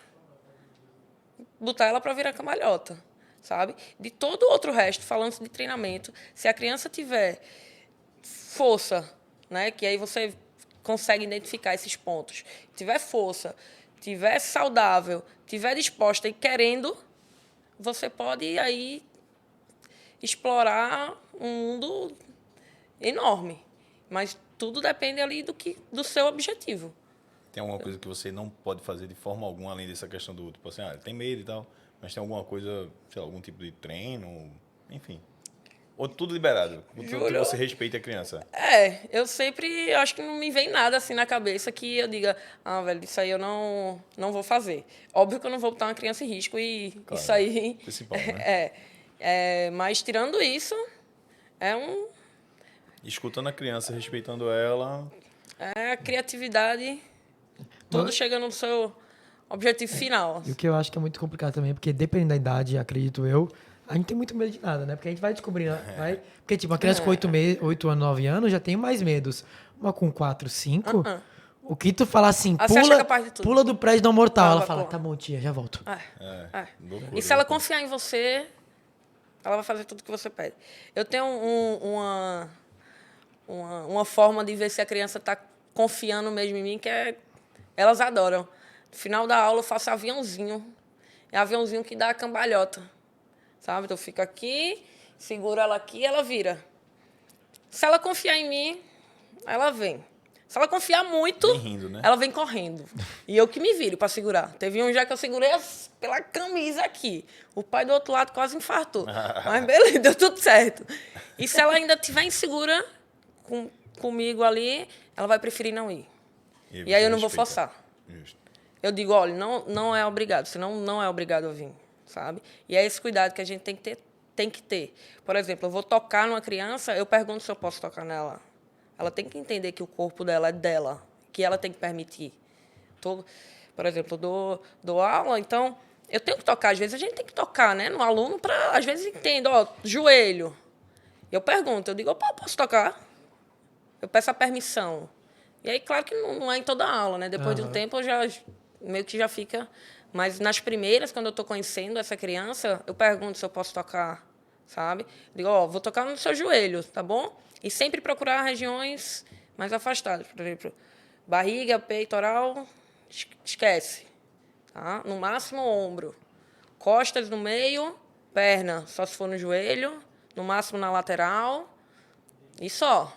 Botar ela para virar cambalhota, sabe? De todo o outro resto, falando de treinamento, se a criança tiver força, né? Que aí você consegue identificar esses pontos. Tiver força, tiver saudável, tiver disposta e querendo, você pode aí explorar um mundo enorme. Mas tudo depende ali do seu objetivo. Tem alguma coisa que você não pode fazer de forma alguma, além dessa questão do, tipo assim, ele tem medo e tal, mas tem alguma coisa, sei lá, algum tipo de treino, enfim. Ou tudo liberado, tudo que Juro. você respeite a criança. Eu sempre acho que não me vem nada assim na cabeça que eu diga, velho, isso aí eu não vou fazer. Óbvio que eu não vou botar uma criança em risco e Claro, isso aí. principal, né? Mas tirando isso, é Escutando a criança, respeitando ela. a criatividade, tudo chega no seu objetivo final. E o que eu acho que é muito complicado também, porque dependendo da idade, acredito eu, a gente tem muito medo de nada, né? Porque a gente vai descobrindo, porque tipo, uma criança com 8 anos, 9 anos já tem mais medos. Uma com 4, 5, o que tu falar assim, Você acha capaz de tudo. pula do prédio não mortal, ela Vai, fala, pô. tá bom, tia, já volto. Loucura, E se ela loucura. confiar em você, ela vai fazer tudo que você pede. Eu tenho uma forma de ver se a criança está confiando mesmo em mim, que elas adoram. No final da aula eu faço aviãozinho. É aviãozinho que dá a cambalhota. Sabe? Então eu fico aqui, seguro ela aqui e ela vira. Se ela confiar em mim, ela vem. Se ela confiar muito, Vem rindo, né? ela vem correndo. E eu que me viro para segurar. Teve um já que eu segurei pela camisa aqui. O pai do outro lado quase infartou. Mas beleza, deu tudo certo. E se ela ainda estiver insegura comigo ali, ela vai preferir não ir. E aí eu não vou respeita. forçar. Justo. Eu digo, olha, não é obrigado, senão não é obrigado a vir, sabe? E é esse cuidado que a gente tem que ter. Por exemplo, eu vou tocar numa criança, eu pergunto se eu posso tocar nela. Ela tem que entender que o corpo dela é dela, que ela tem que permitir. Por exemplo, eu dou aula, então eu tenho que tocar. Às vezes a gente tem que tocar, né, no aluno para, às vezes, entender, joelho. Eu pergunto, eu digo, opa, posso tocar? Eu peço a permissão. E aí, claro que não é em toda a aula, né? Depois de um tempo, eu meio que já fica... Mas nas primeiras, quando eu estou conhecendo essa criança, eu pergunto se eu posso tocar, sabe? Digo, vou tocar no seu joelho, tá bom? E sempre procurar regiões mais afastadas. Por exemplo, barriga, peitoral, esquece. Tá? No máximo, ombro. Costas no meio, perna, só se for no joelho. No máximo, na lateral. E só.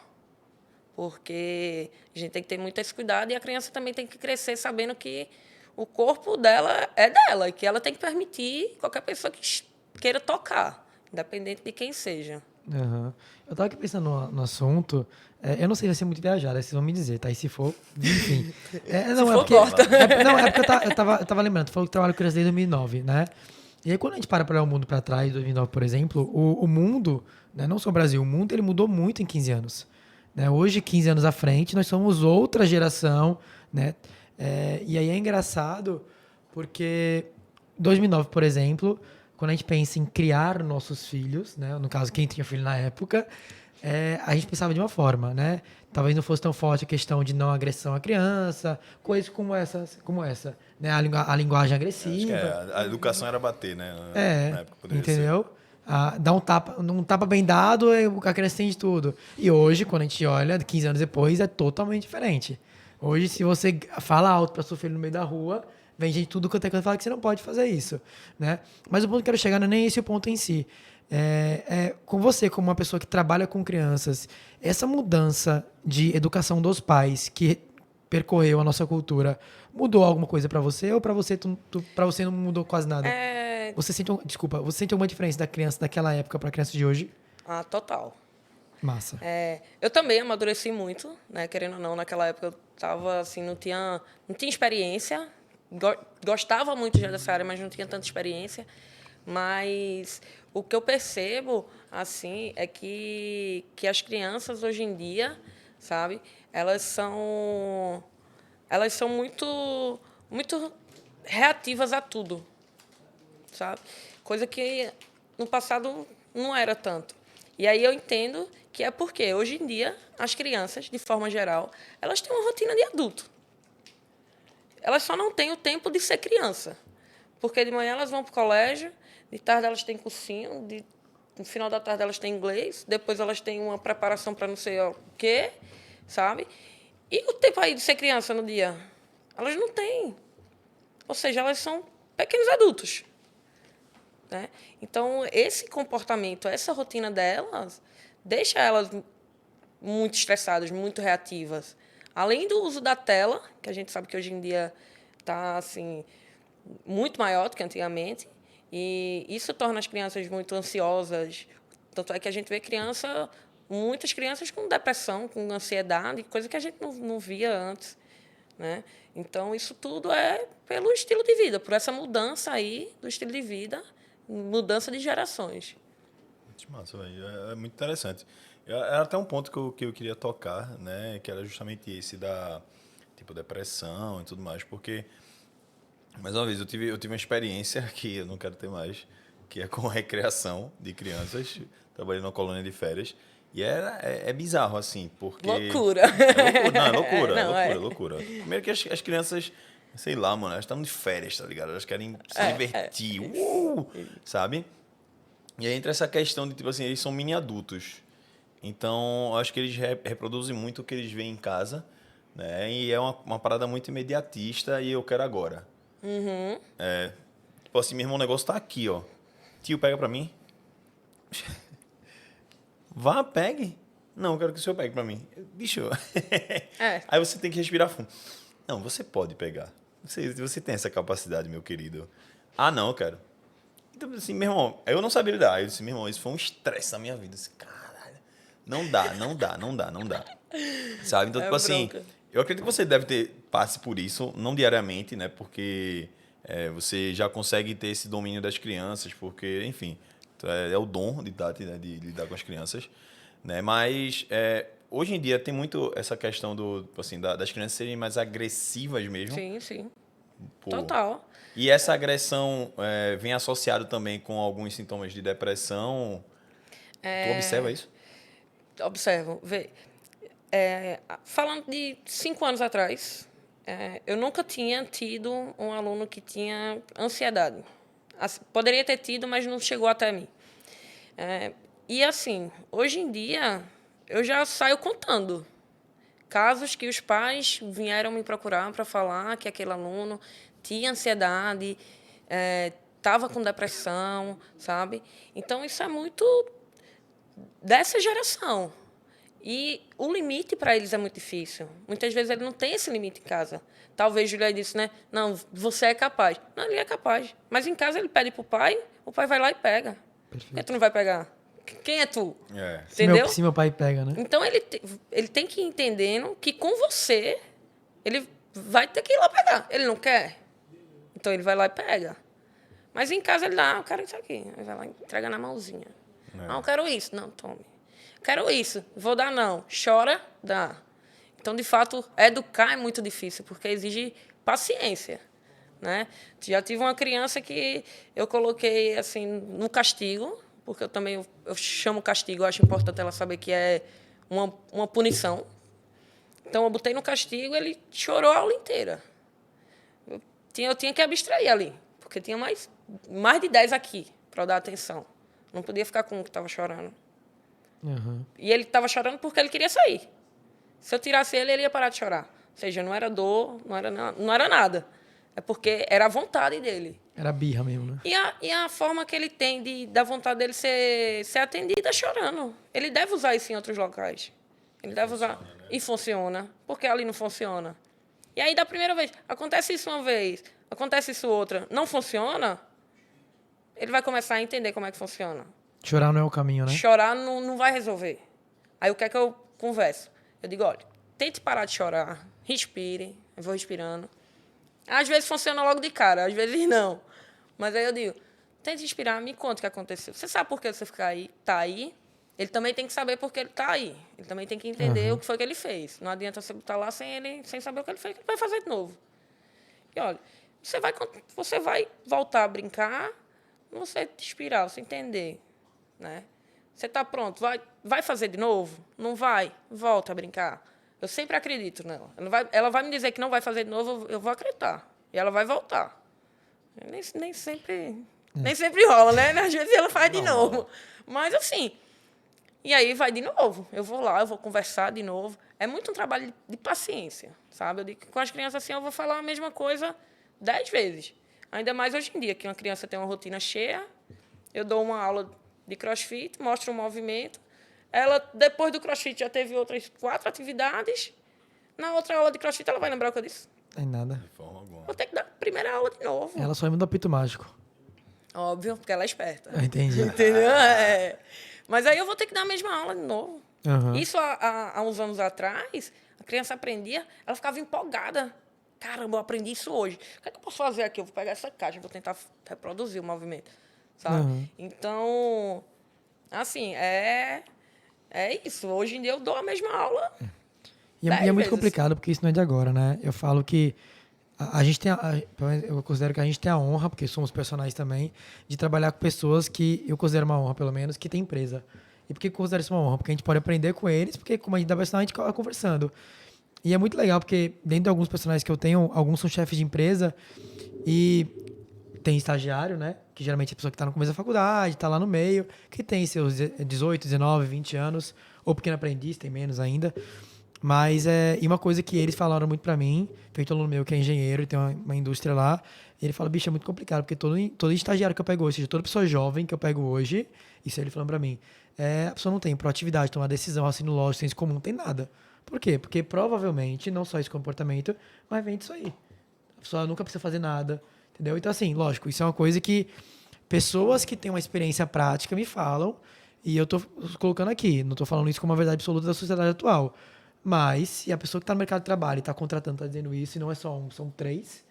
Porque a gente tem que ter muito esse cuidado e a criança também tem que crescer sabendo que o corpo dela é dela e que ela tem que permitir qualquer pessoa que queira tocar, independente de quem seja. Aham. Eu tava aqui pensando no assunto, eu não sei se vai ser muito viajado, aí vocês vão me dizer, tá? E se for, enfim. Não, for, é porque, corta. não, é porque eu tava lembrando, tu falou que trabalha com criança desde 2009, né? E aí quando a gente para olhar o mundo para trás, 2009, por exemplo, o mundo, né, não só o Brasil, o mundo ele mudou muito em 15 anos. Né? Hoje, 15 anos à frente, nós somos outra geração, né? E aí é engraçado porque 2009, por exemplo, quando a gente pensa em criar nossos filhos, né? No caso, quem tinha filho na época, a gente pensava de uma forma, né? Talvez não fosse tão forte a questão de não agressão à criança, coisas como essa, né? A linguagem Acho que agressiva. a educação era bater, né? Na época poderia Entendeu? Dar um tapa bem dado, a criança tem de tudo. E hoje, quando a gente olha, 15 anos depois, é totalmente diferente. Hoje, se você fala alto para seu filho no meio da rua, vem gente tudo quanto é coisa fala que você não pode fazer isso, né? Mas o ponto que eu quero chegar não é nem esse o ponto em si. Com você, como uma pessoa que trabalha com crianças, essa mudança de educação dos pais que percorreu a nossa cultura, mudou alguma coisa para você ou para você não mudou quase nada? Você sente alguma diferença da criança daquela época para a criança de hoje? Total. Massa. Eu também amadureci muito, né? Querendo ou não, naquela época eu tava assim, não tinha experiência. Gostava muito já dessa área, mas não tinha tanta experiência. Mas o que eu percebo assim é que as crianças hoje em dia, sabe, elas são muito reativas a tudo, sabe? Coisa que no passado não era tanto. E aí eu entendo que é porque hoje em dia as crianças, de forma geral, elas têm uma rotina de adulto. Elas só não têm o tempo de ser criança. Porque de manhã elas vão para o colégio, de tarde elas têm cursinho, no final da tarde elas têm inglês, depois elas têm uma preparação para não sei o quê, sabe? E o tempo aí de ser criança no dia? Elas não têm. Ou seja, elas são pequenos adultos. Né? Então, esse comportamento, essa rotina delas, deixa elas muito estressadas, muito reativas. Além do uso da tela, que a gente sabe que hoje em dia está assim, muito maior do que antigamente, e isso torna as crianças muito ansiosas. Tanto é que a gente vê muitas crianças com depressão, com ansiedade, coisa que a gente não via antes. Né? Então, isso tudo é pelo estilo de vida, por essa mudança aí do estilo de vida, mudança de gerações. Muito massa, velho. É muito interessante. Era até um ponto que eu queria tocar, né? Que era justamente esse da tipo depressão e tudo mais, porque mais uma vez eu tive uma experiência que eu não quero ter mais, que é com recreação de crianças. Trabalhei numa colônia de férias e é bizarro assim, porque Loucura. é loucura, Não, é loucura. Primeiro que as crianças, sei lá, mano, elas estão de férias, tá ligado? Elas querem se divertir, sabe? E aí entra essa questão de, tipo assim, eles são mini adultos. Então, acho que eles reproduzem muito o que eles veem em casa, né? E é uma parada muito imediatista e eu quero agora. Tipo assim, meu irmão, o negócio tá aqui, ó. Tio, pega pra mim. Vá, pegue. Não, eu quero que o senhor pegue pra mim. Bicho. Aí você tem que respirar fundo. Não, você pode pegar. Você tem essa capacidade, meu querido. Ah, não, eu quero. Então, assim, meu irmão, eu não sabia lidar. Eu disse, meu irmão, isso foi um estresse na minha vida. Eu disse, caralho, não dá. Sabe? Então, tipo assim, bronca. eu acredito que você deve passe por isso, não diariamente, né? Porque você já consegue ter esse domínio das crianças, porque, enfim, é o dom de lidar com as crianças, né? Mas hoje em dia tem muito essa questão assim, das crianças serem mais agressivas mesmo. Sim. Pô. Total. E essa agressão vem associado também com alguns sintomas de depressão. Tu observa isso? Observo. Vê. Falando de 5 anos atrás, eu nunca tinha tido um aluno que tinha ansiedade. Poderia ter tido, mas não chegou até mim. E assim, hoje em dia, eu já saio contando casos que os pais vieram me procurar para falar que aquele aluno tinha ansiedade, estava com depressão, sabe? Então, isso é muito dessa geração. E o limite para eles é muito difícil. Muitas vezes ele não tem esse limite em casa. Talvez Julia disse, né? Não, você é capaz. Não, ele é capaz. Mas em casa ele pede para o pai vai lá e pega. Por que tu não vai pegar? Quem é tu? Entendeu? Se meu pai pega, né? Então ele tem que ir entendendo que com você ele vai ter que ir lá pegar. Ele não quer? Então ele vai lá e pega. Mas em casa ele dá, eu quero isso aqui. Ele vai lá e entrega na mãozinha. Ah, eu quero isso. Não, tome. Quero isso. Vou dar não. Chora, dá. Então, de fato, educar é muito difícil, porque exige paciência. Né? Já tive uma criança que eu coloquei assim no castigo, porque eu chamo castigo, eu acho importante ela saber que é uma punição. Então, eu botei no castigo, ele chorou a aula inteira. Eu tinha que abstrair ali, porque tinha mais de 10 aqui para eu dar atenção. Não podia ficar com um que estava chorando. Uhum. E ele estava chorando porque ele queria sair. Se eu tirasse ele, ele ia parar de chorar. Ou seja, não era dor, não era nada. É porque era a vontade dele. Era birra mesmo, né? E a forma que ele tem da vontade dele ser atendida chorando. Ele deve usar isso em outros locais. Ele deve usar. Né? E funciona. Porque ali não funciona. E aí, da primeira vez, acontece isso uma vez, acontece isso outra, não funciona, ele vai começar a entender como é que funciona. Chorar não é o caminho, né? Chorar não vai resolver. Aí o que é que eu converso? Eu digo, olha, tente parar de chorar, respire, eu vou respirando. Às vezes funciona logo de cara, às vezes não. Mas aí eu digo, tente respirar, me conta o que aconteceu. Você sabe por que você tá aí? Ele também tem que saber por que ele está aí. Ele também tem que entender o que foi que ele fez. Não adianta você estar lá sem saber o que ele fez, que ele vai fazer de novo. E olha, você vai voltar a brincar, você respirar, você entender. Né? Você está pronto, vai fazer de novo? Não vai? Volta a brincar. Eu sempre acredito nela. Ela vai me dizer que não vai fazer de novo, eu vou acreditar. E ela vai voltar. Nem sempre Nem sempre rola, né? Às vezes ela faz de novo. Mas assim, e aí vai de novo. Eu vou lá, eu vou conversar de novo. É muito um trabalho de paciência, sabe? Eu digo que com as crianças assim eu vou falar a mesma coisa 10 vezes. Ainda mais hoje em dia, que uma criança tem uma rotina cheia. Eu dou uma aula de crossfit, mostro um movimento. Ela, depois do crossfit, já teve outras 4 atividades. Na outra aula de crossfit, ela vai lembrar o que eu disse. Tem nada. De forma alguma. Vou ter que dar a primeira aula de novo. Ela só lembra do apito mágico. Óbvio, porque ela é esperta. Eu entendi. Entendeu? É. Mas aí eu vou ter que dar a mesma aula de novo. Aham. Isso há uns anos atrás, a criança aprendia, ela ficava empolgada. Caramba, eu aprendi isso hoje. O que é que eu posso fazer aqui? Eu vou pegar essa caixa, vou tentar reproduzir o movimento. Sabe? Uhum. Então, assim, é isso. Hoje em dia eu dou a mesma aula. E é 10 muito vezes. complicado, porque isso não é de agora, né? Eu falo que a gente tem, eu considero que a gente tem a honra, porque somos personagens também, de trabalhar com pessoas que eu considero uma honra, pelo menos, que tem empresa. E por que eu considero isso uma honra? Porque a gente pode aprender com eles, porque como a gente dá personagem, a gente acaba conversando. E é muito legal, porque dentro de alguns personagens que eu tenho, alguns são chefes de empresa e tem estagiário, né? Que geralmente é a pessoa que está no começo da faculdade, está lá no meio, que tem seus 18, 19, 20 anos, ou pequeno aprendiz, tem menos ainda. Mas e uma coisa que eles falaram muito pra mim, feito aluno meu que é engenheiro e tem uma indústria lá, ele fala, bicho, é muito complicado, porque todo estagiário que eu pego hoje, ou seja, toda pessoa jovem que eu pego hoje, isso ele falando pra mim, a pessoa não tem proatividade, tomar decisão, raciocínio lógico, senso comum, não tem nada. Por quê? Porque provavelmente, não só esse comportamento, mas vem disso aí. A pessoa nunca precisa fazer nada, entendeu? Então, assim, lógico, isso é uma coisa que pessoas que têm uma experiência prática me falam, e eu tô colocando aqui, não tô falando isso como uma verdade absoluta da sociedade atual. Mas, se a pessoa que está no mercado de trabalho e está contratando, está dizendo isso, e não é só um, são 3,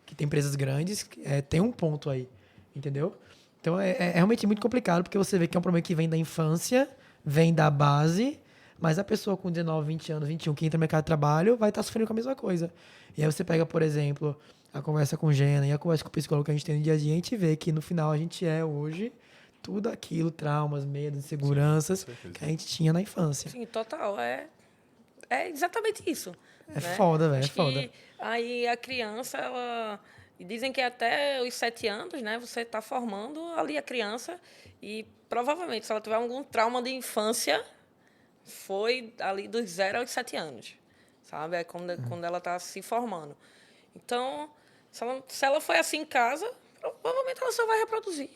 que tem empresas grandes, tem um ponto aí, entendeu? Então, é realmente muito complicado, porque você vê que é um problema que vem da infância, vem da base, mas a pessoa com 19, 20 anos, 21, que entra no mercado de trabalho, vai estar sofrendo com a mesma coisa. E aí você pega, por exemplo, a conversa com o Gena e a conversa com o psicólogo que a gente tem no dia a dia, a gente vê que no final a gente hoje, tudo aquilo, traumas, medos, inseguranças, que a gente tinha na infância. Sim, total. É exatamente isso. É foda, velho, é Acho foda. que aí a criança, ela... Dizem que até os 7 anos, né? Você está formando ali a criança e provavelmente, se ela tiver algum trauma de infância, foi ali dos 0 aos 7 anos, sabe? É quando ela está se formando. Então, se ela foi assim em casa, provavelmente ela só vai reproduzir.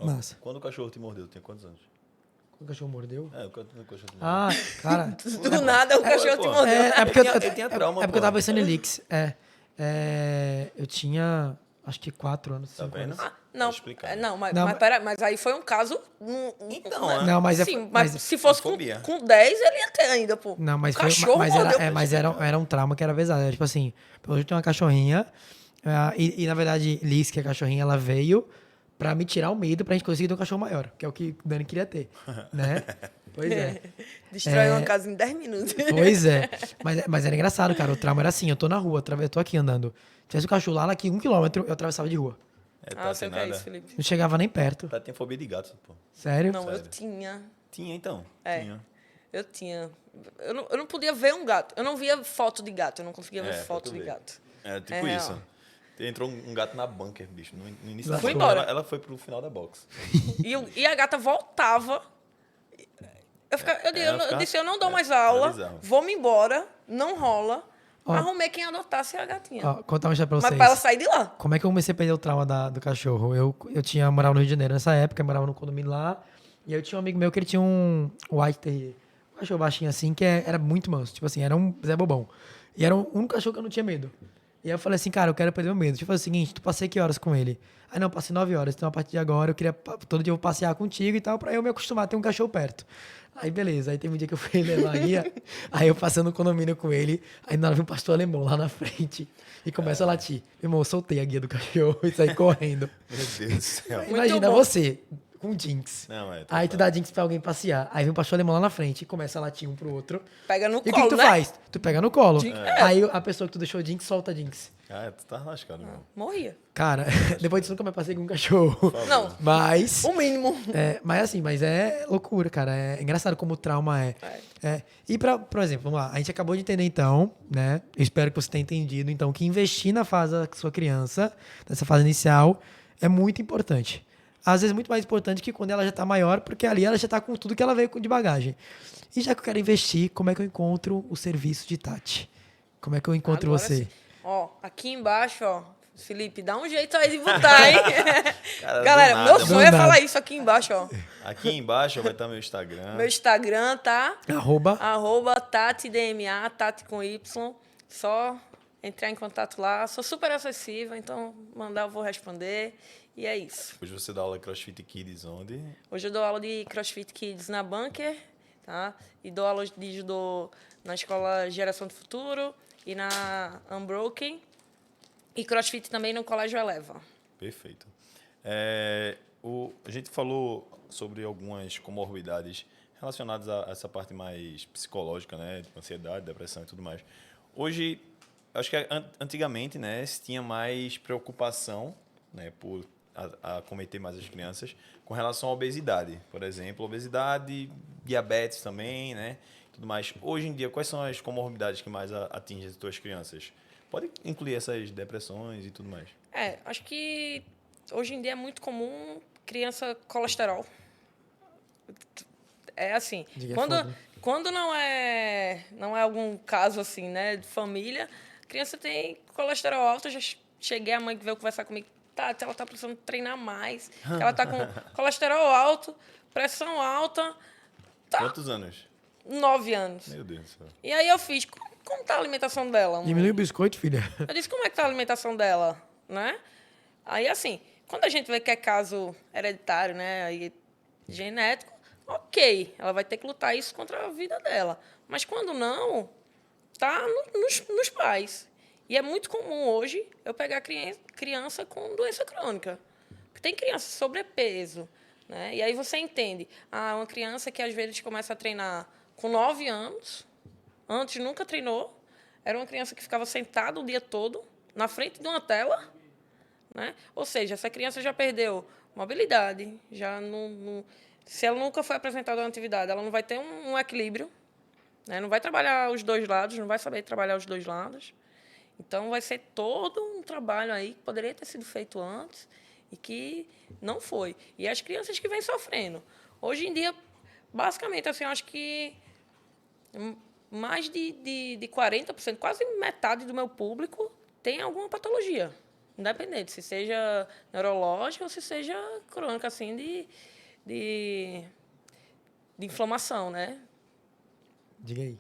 Massa. Quando o cachorro te mordeu, tinha quantos anos? O cachorro mordeu? Quando o cachorro te mordeu. Ah, cara. Do nada o cachorro te pô. mordeu. É porque Eu tinha trauma, é porque eu pô. tava pensando em Lix. Eu tinha, acho que 4 anos, Tá 5 vendo? anos. Não, Explicado. mas aí foi um caso... Então, né? Não, mas Sim, mas se fosse fobia. com 10, ele ia ter ainda, pô. Não, mas O foi, cachorro mas mordeu, era um trauma que era pesado. Era tipo assim, hoje eu tenho uma cachorrinha, e na verdade, Liz, que é a cachorrinha, ela veio pra me tirar o medo pra gente conseguir ter um cachorro maior, que é o que o Dani queria ter, né? Pois é. Destrói uma casa em 10 minutos. Pois é. Mas era engraçado, cara. O trauma era assim, eu tô na rua, eu tô aqui andando. Se tivesse o cachorro lá, aqui 1 quilômetro, eu atravessava de rua. Ah, sei o que é isso, Felipe. Não chegava nem perto. Tá, tem fobia de gato, pô. Sério? Não, eu Sério. tinha. Tinha, então. É. Tinha. Eu tinha. Eu não podia ver um gato. Eu não via foto de gato. Eu não conseguia ver pra foto tu de ver. gato. É tipo É isso. real. Entrou um gato na bunker, bicho. No início da Foi escola, embora. ela foi pro final da box. E a gata voltava. Eu disse, eu não dou mais aula. bizarro. Vou-me embora. Não rola. Ó. Arrumei quem adotasse a gatinha. Ó, contar uma história pra Mas vocês. pra ela sair de lá. Como é que eu comecei a perder o trauma do cachorro? Eu morava no Rio de Janeiro nessa época, eu morava no condomínio lá, e eu tinha um amigo meu que ele tinha um White Terrier, um cachorro baixinho assim, que era muito manso, tipo assim, era um Zé Bobão. E era um cachorro que eu não tinha medo. E aí eu falei assim, cara, eu quero perder o medo. Deixa eu fazer o seguinte, tu passei que horas com ele? Aí não, passei 9 horas, então a partir de agora eu queria, todo dia eu vou passear contigo e tal, pra eu me acostumar a ter um cachorro perto. Aí beleza, aí teve um dia que eu fui levar a guia, aí eu passando no condomínio com ele, aí na hora vi um pastor alemão lá na frente e começa a latir. Meu irmão, eu soltei a guia do cachorro e saí correndo. Meu Deus do céu. Imagina bom. você, com Jinx. Não, Aí tu dá Jinx pra alguém passear, aí vem um pastor alemão lá na frente e começa a latir um pro outro. Pega no E o que colo, que tu né? faz? Tu pega no colo. Jinx, Aí a pessoa que tu deixou Jinx solta Jinx. Tu tá lascado, meu. Morria. Cara, depois disso nunca mais passei com um cachorro. Não, Mas... o mínimo. Mas é loucura, cara. É engraçado como o trauma é. E, por exemplo, vamos lá. A gente acabou de entender, então, né? Eu espero que você tenha entendido, então, que investir na fase da sua criança, nessa fase inicial, é muito importante. Às vezes muito mais importante que quando ela já tá maior, porque ali ela já tá com tudo que ela veio de bagagem. E já que eu quero investir, como é que eu encontro o serviço de Tati? Como é que eu encontro Agora você? sim. Ó, aqui embaixo, ó. Felipe, dá um jeito aí de botar, hein? Cara, Galera, do nada, meu mano. sonho é Do nada. falar isso aqui embaixo, ó. Aqui embaixo vai estar meu Instagram. Meu Instagram, tá? @ @TatiDMA, Tati com Y. Só entrar em contato lá. Sou super acessível, então mandar eu vou responder. E é isso. Hoje você dá aula CrossFit Kids onde? Hoje eu dou aula de CrossFit Kids na Bunker, tá? E dou aula de judô na Escola Geração do Futuro e na Unbroken. E CrossFit também no Colégio Eleva. Perfeito. A gente falou sobre algumas comorbidades relacionadas a essa parte mais psicológica, né? Tipo ansiedade, depressão e tudo mais. Hoje, acho que antigamente, né, se tinha mais preocupação, né, por acometer mais as crianças com relação à obesidade. Por exemplo, obesidade, diabetes também, né? Tudo mais. Hoje em dia, quais são as comorbidades que mais atingem as tuas crianças? Pode incluir essas depressões e tudo mais. Acho que hoje em dia é muito comum criança colesterol. É assim, Diga, quando, foda. quando não é algum caso assim, né, de família, a criança tem colesterol alto, eu já cheguei, a mãe que veio conversar comigo, ela tá precisando treinar mais, ela tá com colesterol alto, pressão alta, tá Quantos anos? 9 anos. Meu Deus do céu. E aí eu fiz, como tá a alimentação dela, mãe? Diminui o biscoito, filha. Eu disse, como é que tá a alimentação dela, né? Aí, assim, quando a gente vê que é caso hereditário, né, aí, genético, ok, ela vai ter que lutar isso contra a vida dela. Mas quando não, tá nos pais. E é muito comum hoje eu pegar criança com doença crônica. Porque tem criança sobrepeso, né? E aí você entende, uma criança que às vezes começa a treinar com 9 anos, antes nunca treinou, era uma criança que ficava sentada o dia todo na frente de uma tela, né? Ou seja, essa criança já perdeu mobilidade, já não, se ela nunca foi apresentada a uma atividade, ela não vai ter um equilíbrio, né? Não vai trabalhar os dois lados, não vai saber trabalhar os dois lados. Então, vai ser todo um trabalho aí que poderia ter sido feito antes e que não foi. E as crianças que vêm sofrendo. Hoje em dia, basicamente, assim, eu acho que mais de 40%, quase metade do meu público tem alguma patologia. Independente, se seja neurológica ou se seja crônica, assim, de inflamação, né? Diga aí.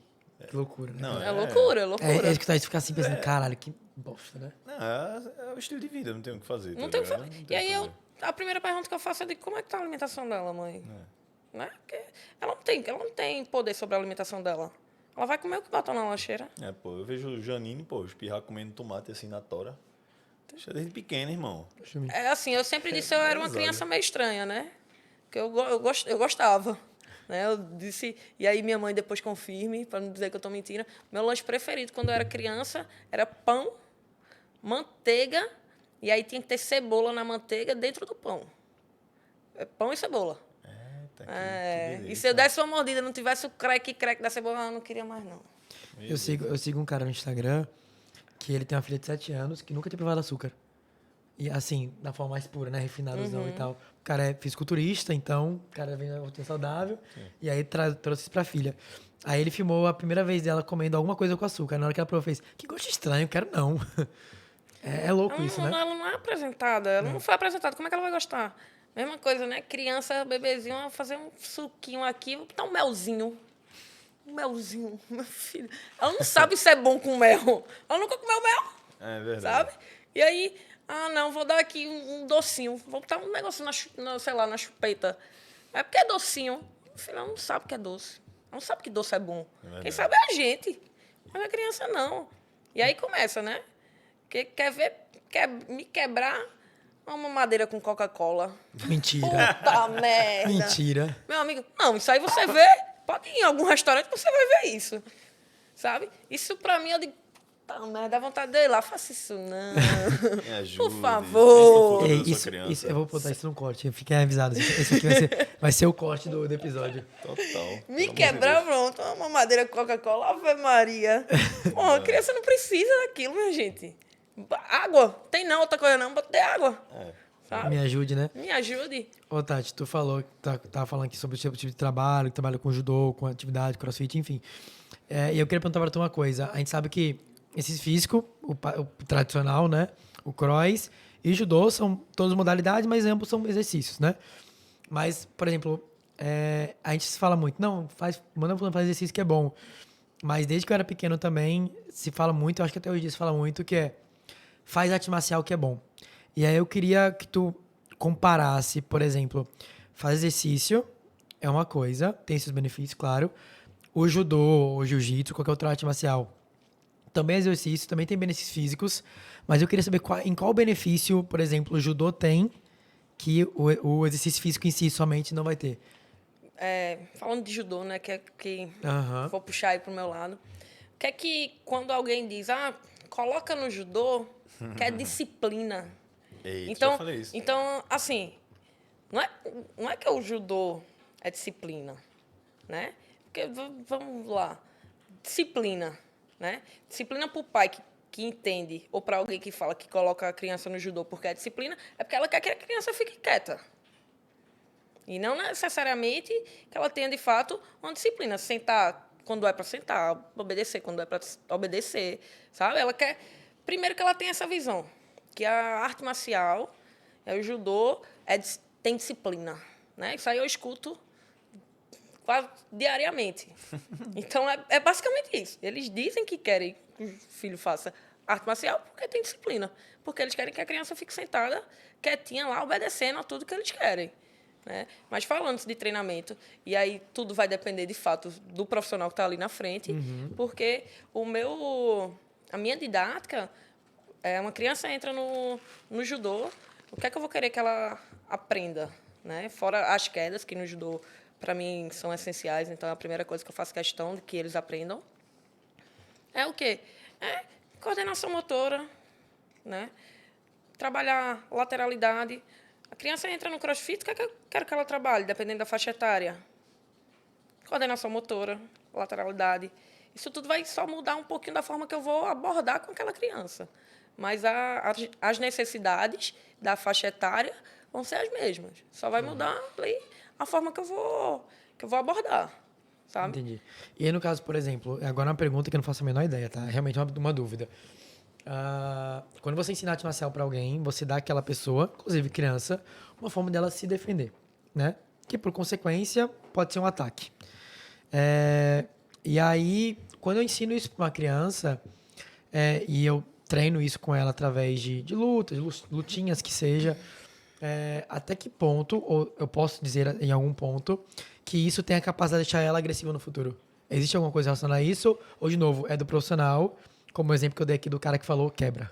Que loucura, né? Não, É loucura, é loucura. É isso que tá, ficar assim pensando, caralho, que bosta, né? Não, é o estilo de vida, não tem o que fazer. Não tá tem o que ligado? fazer. Não tem E o que aí, fazer. a primeira pergunta que eu faço é de como é que tá a alimentação dela, mãe? Né? Porque ela não tem poder sobre a alimentação dela. Ela vai comer o que botam na lancheira. Pô, eu vejo o Janine, pô, espirrar comendo tomate assim na tora. Deixa desde pequeno, irmão. É assim, eu sempre disse que eu era uma Exato. criança meio estranha, né? Porque eu gostava. Né? Eu disse, e aí minha mãe depois confirme, para não dizer que eu estou mentindo, meu lanche preferido quando eu era criança era pão, manteiga, e aí tinha que ter cebola na manteiga dentro do pão. É pão e cebola. Eita, que delícia. E se eu desse uma mordida e não tivesse o crack da cebola, eu não queria mais, não. Eu sigo um cara no Instagram que ele tem uma filha de 7 anos que nunca tinha provado açúcar. E assim, da forma mais pura, né? Refinadozão e tal. O cara é fisiculturista, então o cara vem da rotina saudável. E aí trouxe isso pra filha. Aí ele filmou a primeira vez dela comendo alguma coisa com açúcar. Na hora que ela provou, fez, que gosto estranho, quero não. É louco isso, né? Ela não é apresentada, ela não foi apresentada. Como é que ela vai gostar? Mesma coisa, né? Criança, bebezinho, vai fazer um suquinho aqui, vou botar um melzinho. Um melzinho, meu filho. Ela não sabe se é bom com mel. Ela nunca comeu mel. É verdade. Sabe? E aí, não, vou dar aqui um docinho. Vou botar um negocinho na chupeta. É porque é docinho. Meu filho, ela não sabe que é doce. Ela não sabe que doce é bom. Quem sabe é a gente. Mas a criança não. E aí começa, né? Que quer me quebrar uma mamadeira com Coca-Cola. Mentira. Puta merda. Mentira. Meu amigo, não, isso aí você vê. Pode ir em algum restaurante que você vai ver isso. Sabe? Isso pra mim, eu digo, tá merda, dá vontade de ir lá. Faça isso não. Me ajude. Por favor. Pensa no futuro Ei, da sua criança. isso, eu vou botar isso no corte. Fiquem avisados. Esse aqui vai ser o corte do episódio. Total. Me Pelo quebrar, amor de Deus. pronto. Uma mamadeira com Coca-Cola, Ave Maria. Pô, a criança não precisa daquilo, minha gente. Água. Tem não, outra coisa não, botei água. sabe? Me ajude, né? Me ajude. Ô, Tati, tu falou, tava falando aqui sobre o seu tipo de trabalho, que trabalha com judô, com atividade, crossfit, enfim. E eu queria perguntar pra tu uma coisa. A gente sabe que esse físico, o tradicional, né? O cross e judô são todas modalidades, mas ambos são exercícios, né? Mas, por exemplo, a gente se fala muito, não, manda fazer exercício que é bom. Mas desde que eu era pequeno também, se fala muito, eu acho que até hoje em dia se fala muito, que faz arte marcial que é bom. E aí eu queria que tu comparasse, por exemplo, fazer exercício é uma coisa, tem seus benefícios, claro. O judô, o jiu-jitsu, qualquer outra arte marcial, também é exercício, também tem benefícios físicos, mas eu queria saber em qual benefício, por exemplo, o judô tem que o exercício físico em si somente não vai ter. Falando de judô, né, que Aham. vou puxar aí pro meu lado. O que é que quando alguém diz, coloca no judô, que é disciplina. Eita, Então, já falei isso. então, assim, não é que o judô é disciplina, né? Porque, vamos lá, disciplina, né? Disciplina para o pai que entende, ou para alguém que fala que coloca a criança no judô porque é disciplina, é porque ela quer que a criança fique quieta. E não necessariamente que ela tenha, de fato, uma disciplina. Sentar quando é para sentar, obedecer quando é para obedecer, sabe? Ela quer, primeiro, que ela tenha essa visão, que a arte marcial, o judô, tem disciplina, né? Isso aí eu escuto quase diariamente. Então, é basicamente isso. Eles dizem que querem que o filho faça arte marcial porque tem disciplina. Porque eles querem que a criança fique sentada, quietinha lá, obedecendo a tudo que eles querem. Né? Mas falando de treinamento, e aí tudo vai depender, de fato, do profissional que está ali na frente, porque a minha didática, uma criança entra no judô, o que é que eu vou querer que ela aprenda? Né? Fora as quedas, que no judô, para mim, são essenciais, então é a primeira coisa que eu faço questão de que eles aprendam. É o quê? É coordenação motora, né? Trabalhar lateralidade. A criança entra no crossfit, o que é que eu quero que ela trabalhe, dependendo da faixa etária? Coordenação motora, lateralidade. Isso tudo vai só mudar um pouquinho da forma que eu vou abordar com aquela criança. Mas as necessidades da faixa etária vão ser as mesmas. Só vai mudar ali a forma que eu vou abordar, sabe? Entendi. E aí, no caso, por exemplo, agora uma pergunta que eu não faço a menor ideia, tá? Realmente uma dúvida. Quando você ensina arte marcial para alguém, você dá àquela pessoa, inclusive criança, uma forma dela se defender, né? Que, por consequência, pode ser um ataque. E aí, quando eu ensino isso para uma criança, e eu treino isso com ela através de lutas, lutinhas que seja, até que ponto, ou eu posso dizer em algum ponto, que isso tem a capacidade de deixar ela agressiva no futuro? Existe alguma coisa relacionada a isso? Ou, de novo, é do profissional, como o exemplo que eu dei aqui do cara que falou quebra?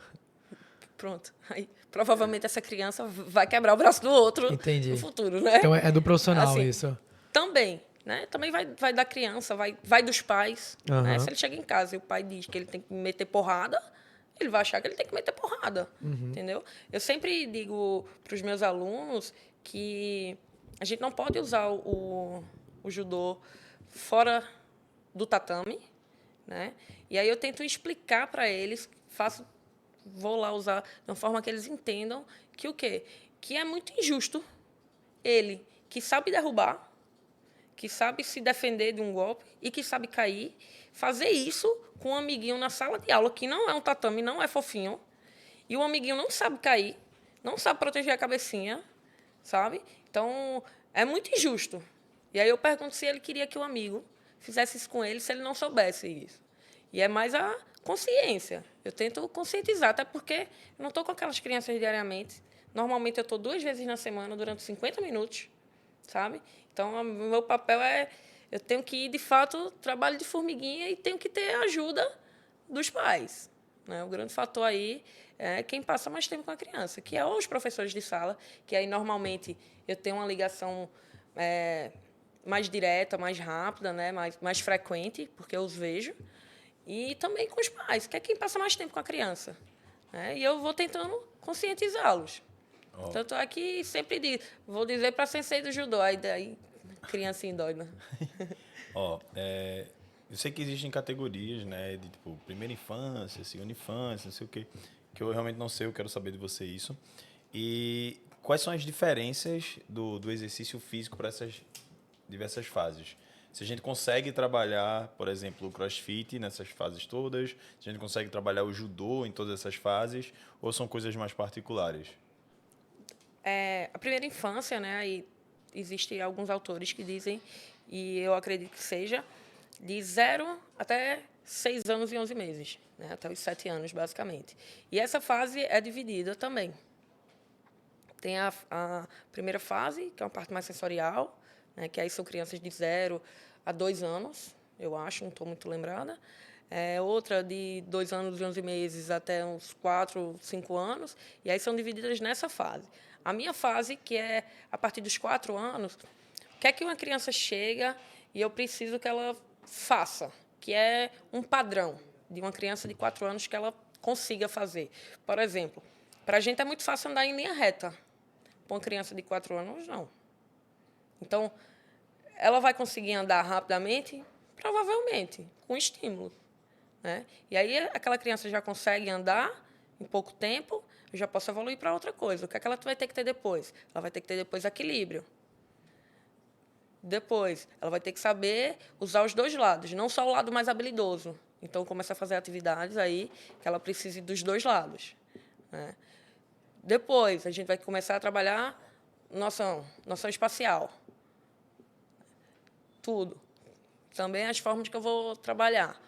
Pronto. Aí, provavelmente essa criança vai quebrar o braço do outro Entendi. no futuro, né? Então é do profissional Assim, isso. Também, né? Também vai da criança, vai dos pais. Aham. Né? Se ele chega em casa e o pai diz que ele tem que meter porrada, ele vai achar que ele tem que meter porrada. Entendeu? Eu sempre digo para os meus alunos que a gente não pode usar o judô fora do tatame, né? E aí eu tento explicar para eles, vou lá usar de uma forma que eles entendam que o quê? Que é muito injusto ele, que sabe derrubar, que sabe se defender de um golpe e que sabe cair, fazer isso com um amiguinho na sala de aula, que não é um tatame, não é fofinho, e o amiguinho não sabe cair, não sabe proteger a cabecinha, sabe? Então, é muito injusto. E aí eu pergunto se ele queria que o amigo fizesse isso com ele, se ele não soubesse isso. E é mais a consciência. Eu tento conscientizar, até porque eu não estou com aquelas crianças diariamente. Normalmente eu estou 2 vezes na semana, durante 50 minutos, sabe? Então, o meu papel eu tenho que ir, de fato, trabalho de formiguinha e tenho que ter a ajuda dos pais. Né? O grande fator aí é quem passa mais tempo com a criança, que é os professores de sala, que aí, normalmente, eu tenho uma ligação mais direta, mais rápida, né? mais frequente, porque eu os vejo. E também com os pais, que é quem passa mais tempo com a criança. Né? E eu vou tentando conscientizá-los. Tanto é que sempre digo, vou dizer para a sensei do judô, aí criancinha doida. Eu sei que existem categorias, né, de tipo primeira infância, segunda infância, não sei o quê, que eu realmente não sei, eu quero saber de você isso. E quais são as diferenças do exercício físico para essas diversas fases? Se a gente consegue trabalhar, por exemplo, o CrossFit nessas fases todas, se a gente consegue trabalhar o judô em todas essas fases, ou são coisas mais particulares? A primeira infância, né? Aí existem alguns autores que dizem, e eu acredito que seja, de 0 até 6 anos e 11 meses, né? Até os 7 anos, basicamente. E essa fase é dividida também. Tem a primeira fase, que é uma parte mais sensorial, né? Que aí são crianças de 0 a 2 anos, eu acho, não estou muito lembrada. Outra de 2 anos e 11 meses até uns 4, 5 anos, e aí são divididas nessa fase. A minha fase, que é a partir dos 4 anos, o que é que uma criança chega e eu preciso que ela faça, que é um padrão de uma criança de 4 anos que ela consiga fazer. Por exemplo, para a gente é muito fácil andar em linha reta. Para uma criança de 4 anos, não. Então, ela vai conseguir andar rapidamente? Provavelmente, com estímulo, né? E aí, aquela criança já consegue andar em pouco tempo, eu já posso evoluir para outra coisa. O que é que ela vai ter que ter depois? Ela vai ter que ter depois equilíbrio. Depois, ela vai ter que saber usar os dois lados, não só o lado mais habilidoso. Então, começa a fazer atividades aí que ela precise dos dois lados, né? Depois, a gente vai começar a trabalhar noção espacial. Tudo. Também as formas que eu vou trabalhar.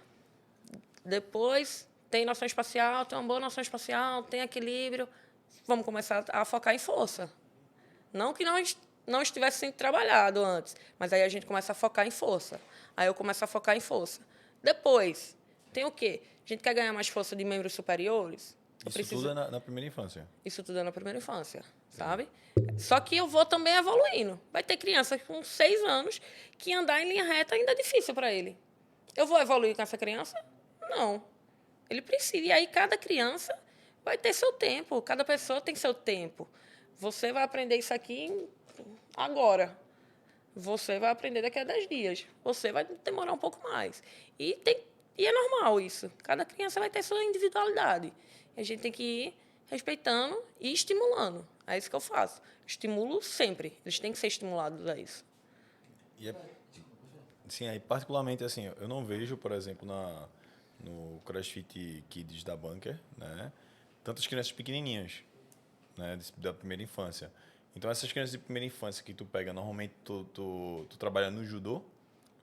Depois, tem noção espacial, tem uma boa noção espacial, tem equilíbrio. Vamos começar a focar em força. Não que não estivesse sendo trabalhado antes, mas aí a gente começa a focar em força. Aí eu começo a focar em força. Depois, tem o quê? A gente quer ganhar mais força de membros superiores? Isso tudo é na primeira infância? Isso tudo é na primeira infância, sabe? Só que eu vou também evoluindo. Vai ter criança com 6 anos que andar em linha reta ainda é difícil para ele. Eu vou evoluir com essa criança? Não. Ele precisa. E aí, cada criança vai ter seu tempo. Cada pessoa tem seu tempo. Você vai aprender isso aqui agora. Você vai aprender daqui a 10 dias. Você vai demorar um pouco mais. E é normal isso. Cada criança vai ter sua individualidade. A gente tem que ir respeitando e estimulando. É isso que eu faço. Estimulo sempre. Eles têm que ser estimulados a isso. E sim, aí particularmente assim, eu não vejo, por exemplo, no CrossFit Kids da Bunker, né, tantas crianças pequenininhas, né, da primeira infância. Então essas crianças de primeira infância que tu pega, normalmente tu trabalha no judô?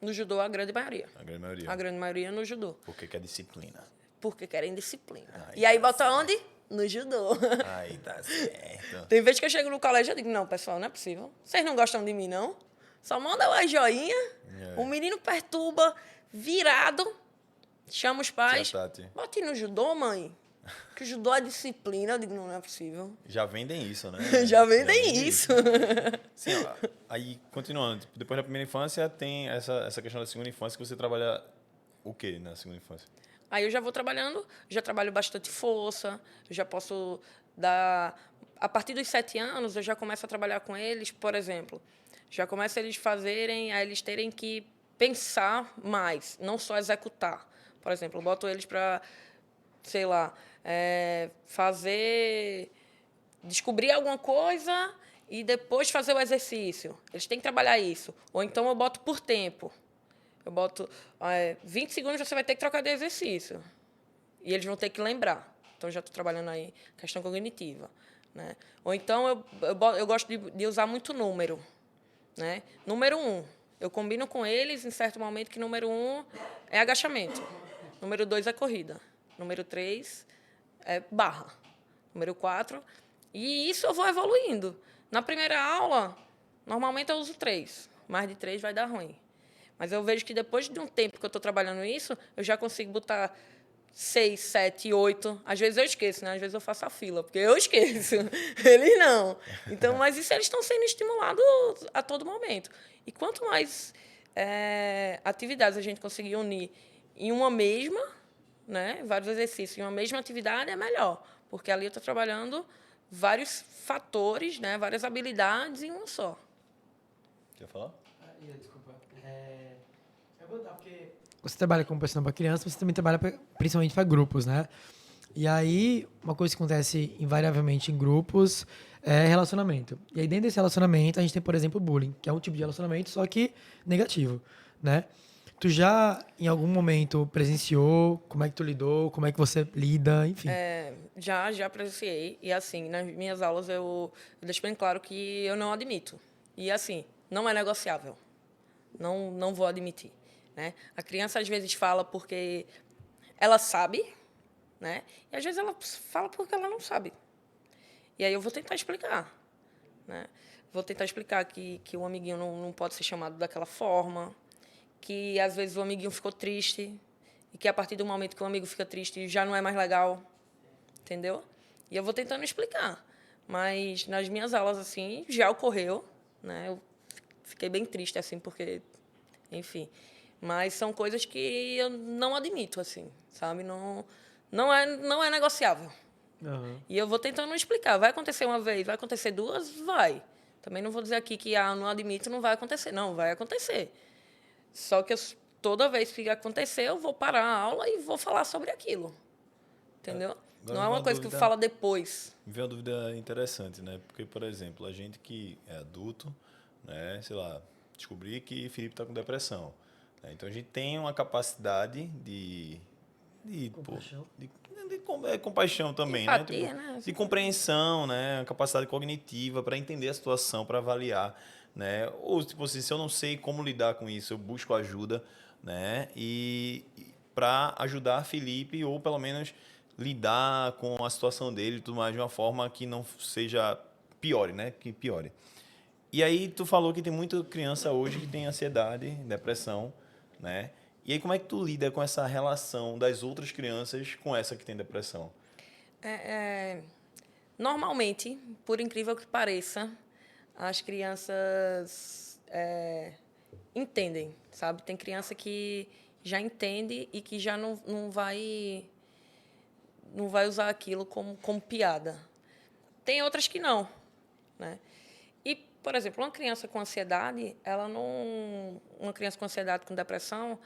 No judô, a grande maioria. A grande maioria. A grande maioria no judô. Porque quer disciplina. Porque querem disciplina. Aí E aí tá bota certo. onde? No judô. Aí tá certo. Tem vezes que eu chego no colégio e digo, não, pessoal, não é possível. Vocês não gostam de mim, não? Só manda uma joinha, o menino perturba, virado, chama os pais. Tia Tati. Bote no judô, mãe. Que o judô é disciplina. Eu digo, não é possível. Já vendem isso, né? Já vendem isso. Sim, ó, aí, continuando, tipo, depois da primeira infância, tem essa questão da segunda infância, que você trabalha o quê na segunda infância? Aí eu já vou trabalhando, já trabalho bastante força, eu já posso dar... A partir dos 7 anos, eu já começo a trabalhar com eles, por exemplo. Já começo a eles terem que pensar mais, não só executar. Por exemplo, eu boto eles para, sei lá, descobrir alguma coisa e depois fazer o exercício. Eles têm que trabalhar isso. Ou então eu boto por tempo. Eu boto 20 segundos, você vai ter que trocar de exercício. E eles vão ter que lembrar. Então, já estou trabalhando aí questão cognitiva, né? Ou então, eu gosto de usar muito número, né? Número 1, eu combino com eles, em certo momento, que número 1 é agachamento. Número 2 é corrida. Número 3 é barra. Número 4... E isso eu vou evoluindo. Na primeira aula, normalmente eu uso 3. Mais de 3 vai dar ruim. Mas eu vejo que depois de um tempo que eu estou trabalhando isso, eu já consigo botar 6, 7, 8. Às vezes eu esqueço, né? Às vezes eu faço a fila, porque eu esqueço. Eles não. Então, mas isso eles estão sendo estimulados a todo momento. E quanto mais atividades a gente conseguir unir em uma mesma, né? Vários exercícios em uma mesma atividade, é melhor. Porque ali eu estou trabalhando vários fatores, né? Várias habilidades em uma só. Quer falar? Desculpa. Porque você trabalha como personal para criança, você também trabalha principalmente para grupos, né? E aí, uma coisa que acontece invariavelmente em grupos é relacionamento. E aí, dentro desse relacionamento, a gente tem, por exemplo, o bullying, que é um tipo de relacionamento, só que negativo, né? Tu já, em algum momento, presenciou? Como é que tu lidou? Como é que você lida? Enfim. Já presenciei. E, assim, nas minhas aulas eu deixo bem claro que eu não admito. E, assim, não é negociável. Não vou admitir, né? A criança, às vezes, fala porque ela sabe, né? E, às vezes, ela fala porque ela não sabe. E aí eu vou tentar explicar, né? Vou tentar explicar que o amiguinho não pode ser chamado daquela forma, que, às vezes, o amiguinho ficou triste e que, a partir do momento que o amigo fica triste, já não é mais legal, entendeu? E eu vou tentando explicar. Mas, nas minhas aulas, assim, já ocorreu, né? Eu fiquei bem triste, assim, porque... Enfim. Mas são coisas que eu não admito, assim, sabe? Não é negociável. Aham. E eu vou tentando explicar. Vai acontecer uma vez, vai acontecer duas? Vai. Também não vou dizer aqui que não admito, não vai acontecer. Não, vai acontecer. Só que toda vez que acontecer, eu vou parar a aula e vou falar sobre aquilo. Entendeu? Agora Não é me uma veio coisa que tu fala depois. me veio uma dúvida interessante, né? Porque, por exemplo, a gente que é adulto, né? Sei lá, descobri que Felipe está com depressão, né? Então a gente tem uma capacidade Compaixão. compaixão também, né? Tipo, Empatia, né? de compreensão, né? Capacidade cognitiva para entender a situação, para avaliar, né? Ou tipo assim, se eu não sei como lidar com isso, eu busco ajuda, né? E para ajudar Felipe ou pelo menos lidar com a situação dele e tudo mais de uma forma que não seja piore, né? Que piore. E aí tu falou que tem muita criança hoje que tem ansiedade, depressão, né? E aí como é que tu lida com essa relação das outras crianças com essa que tem depressão? Normalmente, por incrível que pareça, as crianças entendem, sabe? Tem criança que já entende e que já não vai usar aquilo como piada. Tem outras que não, né? E, por exemplo, uma criança com ansiedade, uma criança com ansiedade, com depressão,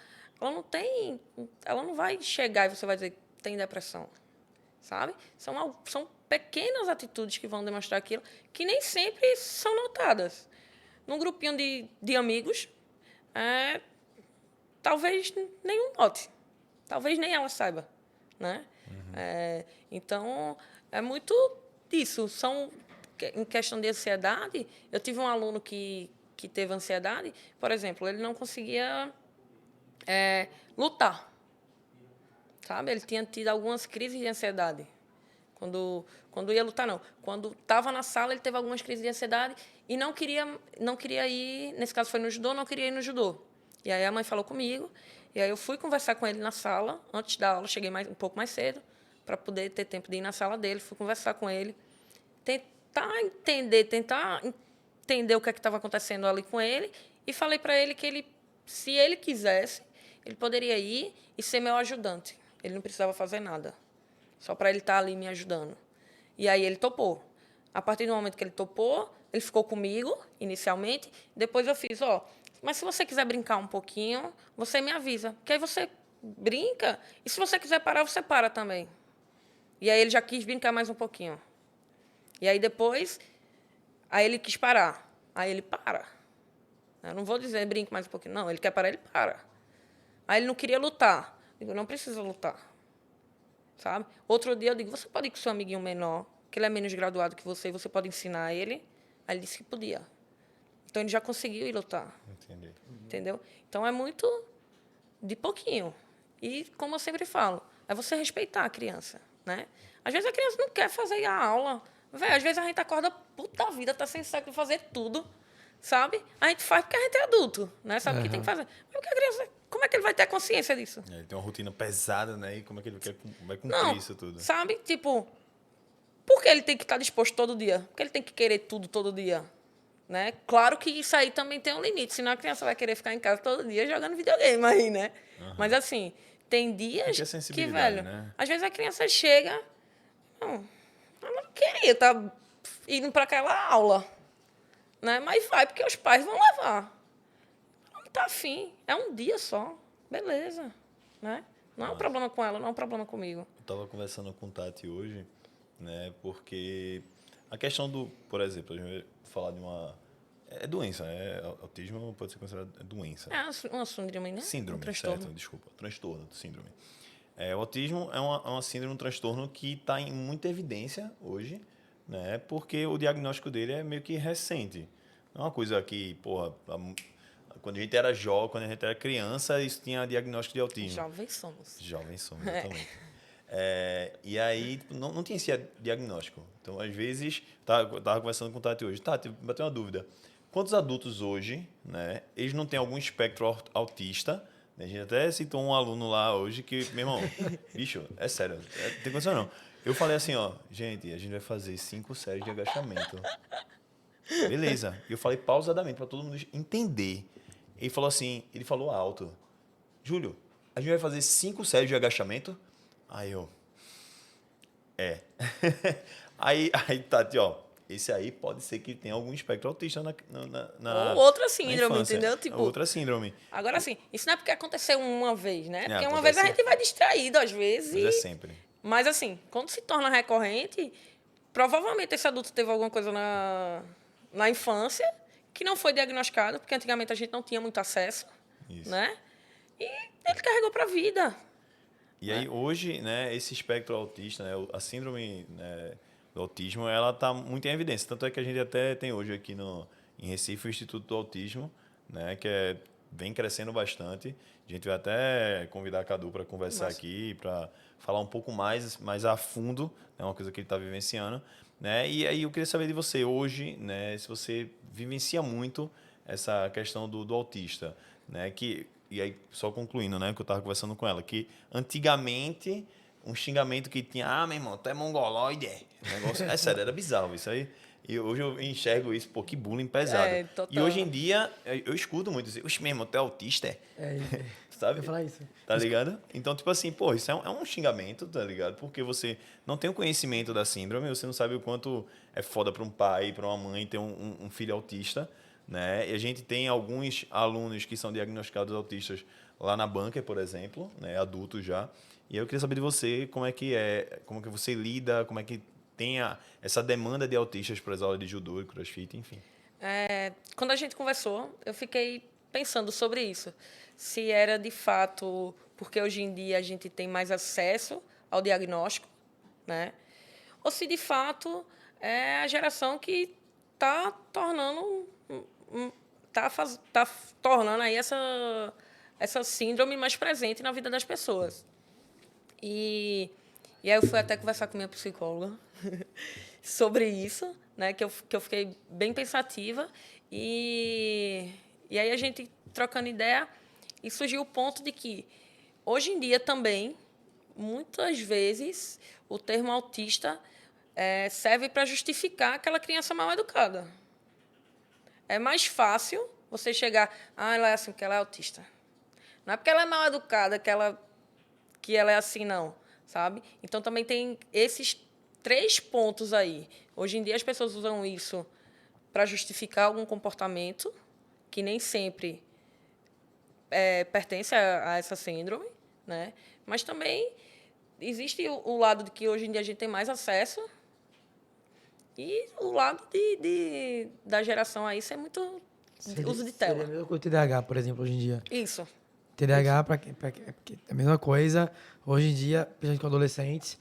ela não vai chegar e você vai dizer tem depressão, sabe? São pequenas atitudes que vão demonstrar aquilo, que nem sempre são notadas. Num grupinho de amigos, talvez nenhum note, talvez nem ela saiba, né? Então, é muito disso. Em questão de ansiedade, eu tive um aluno que teve ansiedade, por exemplo, ele não conseguia lutar, sabe? Ele tinha tido algumas crises de ansiedade. Quando ia lutar, não. Quando estava na sala, ele teve algumas crises de ansiedade e não queria ir, nesse caso foi no judô, não queria ir no judô. E aí a mãe falou comigo, e aí eu fui conversar com ele na sala, antes da aula, cheguei um pouco mais cedo, para poder ter tempo de ir na sala dele, fui conversar com ele, tentar entender o que é que estava acontecendo ali com ele, e falei para ele que se ele quisesse, ele poderia ir e ser meu ajudante. Ele não precisava fazer nada, só para ele estar ali me ajudando. E aí ele topou. A partir do momento que ele topou, ele ficou comigo, inicialmente. Depois eu fiz, mas se você quiser brincar um pouquinho, você me avisa. Porque aí você brinca, e se você quiser parar, você para também. E aí ele já quis brincar mais um pouquinho. E aí depois, aí ele quis parar. Aí ele para. Eu não vou dizer brinque mais um pouquinho. Não, ele quer parar, ele para. Aí ele não queria lutar. Eu digo, não precisa lutar. Sabe? Outro dia eu digo, você pode ir com seu amiguinho menor, que ele é menos graduado que você, e você pode ensinar ele. Aí ele disse que podia. Então ele já conseguiu ir lutar. Entendi. Entendeu? Então é muito de pouquinho. E, como eu sempre falo, é você respeitar a criança, né? Às vezes a criança não quer fazer a aula. Véi, às vezes a gente acorda, puta vida, tá sem saco de fazer tudo, sabe? A gente faz porque a gente é adulto, né? Sabe o que tem que fazer. Mas porque a criança, como é que ele vai ter consciência disso? Ele tem uma rotina pesada, né? E como é que ele vai cumprir Não, isso tudo? sabe? Tipo, por que ele tem que estar disposto todo dia? Porque ele tem que querer tudo todo dia, né? Claro que isso aí também tem um limite, senão a criança vai querer ficar em casa todo dia jogando videogame aí, né? Mas assim, tem dias Tem que ter que, sensibilidade, velho, né? às vezes a criança chega, ela não queria estar indo para aquela aula, né? Mas vai porque os pais vão levar. Não tá afim, é um dia só, beleza, né? Não é um problema com ela, não é um problema comigo. Eu estava conversando com o Tati hoje, né? Porque a questão do, por exemplo, a gente vai falar de uma... É doença, né? Autismo pode ser considerado doença. É uma síndrome, né? Síndrome, Um transtorno. certo? Desculpa. Transtorno, síndrome. O autismo é uma síndrome, um transtorno que está em muita evidência hoje, né? Porque o diagnóstico dele é meio que recente. Não é uma coisa que, porra, quando a gente era jovem, quando a gente era criança, isso tinha diagnóstico de autismo. Jovens somos. Jovens somos, exatamente. E aí, não tinha esse diagnóstico. Então, às vezes, eu tava conversando com o Tati hoje. Tati, bateu uma dúvida. Quantos adultos hoje, né, eles não têm algum espectro autista? A gente até citou um aluno lá hoje que, meu irmão, bicho, é sério, não tem condição não. Eu falei assim, ó, gente, a gente vai fazer 5 séries de agachamento. Beleza. E eu falei pausadamente para todo mundo entender. Ele falou assim, ele falou alto. Júlio, a gente vai fazer 5 séries de agachamento? Aí eu... aí, Tati, ó, esse aí pode ser que tenha algum espectro autista na Ou outra síndrome, infância. entendeu? Tipo, outra síndrome. Agora, assim, isso não é porque aconteceu uma vez, né? Porque uma acontece vez a gente vai distraído, às vezes. Mas é sempre. Mas, assim, quando se torna recorrente, provavelmente esse adulto teve alguma coisa na infância que não foi diagnosticado, porque antigamente a gente não tinha muito acesso, Isso. né? E ele carregou para a vida. E aí, hoje, né, esse espectro autista, né, a síndrome, né, do autismo, ela está muito em evidência. Tanto é que a gente até tem hoje aqui em Recife o Instituto do Autismo, né, que vem crescendo bastante. A gente vai até convidar a Cadu para conversar aqui, para falar um pouco mais a fundo, é uma coisa que ele está vivenciando. Né? E aí eu queria saber de você hoje, né, se você vivencia muito essa questão do autista. Né, e aí, só concluindo, né, que eu estava conversando com ela, que antigamente um xingamento que tinha, meu irmão, tu é mongoloide, negócio, é sério, era bizarro isso aí. E hoje eu enxergo isso, pô, que bullying pesado. Total. E hoje em dia, eu escuto muito dizer, oxe, meu irmão, tu é autista, Sabe? Eu ia falar isso. Tá ligado? Então, tipo assim, pô, isso é um xingamento, tá ligado? Porque você não tem o conhecimento da síndrome, você não sabe o quanto é foda para um pai, para uma mãe ter um filho autista, né? E a gente tem alguns alunos que são diagnosticados autistas lá na Bunker, por exemplo, né? Adultos já. E eu queria saber de você como que você lida, como é que tem essa demanda de autistas para as aulas de judô e crossfit, enfim. Quando a gente conversou, eu fiquei pensando sobre isso. Se era de fato porque hoje em dia a gente tem mais acesso ao diagnóstico, né? Ou se de fato é a geração que está tornando tornando aí essa síndrome mais presente na vida das pessoas. E aí eu fui até conversar com minha psicóloga sobre isso, né? Que eu fiquei bem pensativa. E aí a gente trocando ideia, e surgiu o ponto de que, hoje em dia também, muitas vezes, o termo autista serve para justificar aquela criança mal educada. É mais fácil você chegar, ela é assim porque ela é autista. Não é porque ela é mal educada que ela é assim, não, sabe? Então, também tem esses 3 pontos aí. Hoje em dia, as pessoas usam isso para justificar algum comportamento que nem sempre pertence a essa síndrome, né? Mas também existe o lado de que hoje em dia a gente tem mais acesso e o lado da geração aí ser muito uso de tela. Seria a mesma coisa o TDAH, por exemplo, hoje em dia. Isso. TDAH, porque é a mesma coisa. Hoje em dia, principalmente com adolescentes,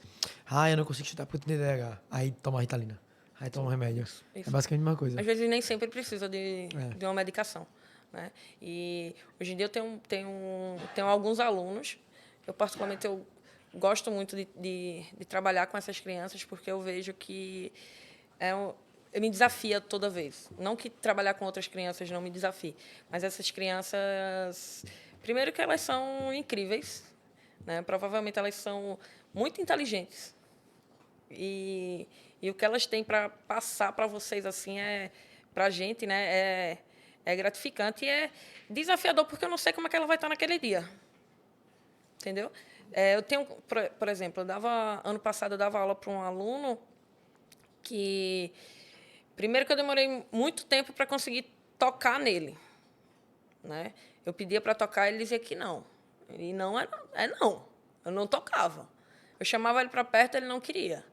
eu não consigo estudar porque eu tenho TDAH. Aí toma Ritalina. Aí toma um remédio. Isso. É basicamente a mesma coisa. Às vezes nem sempre precisa de uma medicação, né? E hoje em dia eu tenho alguns alunos. Eu particularmente gosto muito de trabalhar com essas crianças porque eu vejo que me desafia toda vez. Não que trabalhar com outras crianças não me desafie, mas essas crianças, primeiro que elas são incríveis, né? Provavelmente elas são muito inteligentes. E o que elas têm para passar para vocês, assim, para a gente, né, é gratificante e é desafiador, porque eu não sei como é que ela vai estar naquele dia. Entendeu? Eu tenho, por exemplo, ano passado eu dava aula para um aluno que, primeiro que eu demorei muito tempo para conseguir tocar nele, né? Eu pedia para tocar, ele dizia que não. E não é não. Eu não tocava. Eu chamava ele para perto, ele não queria.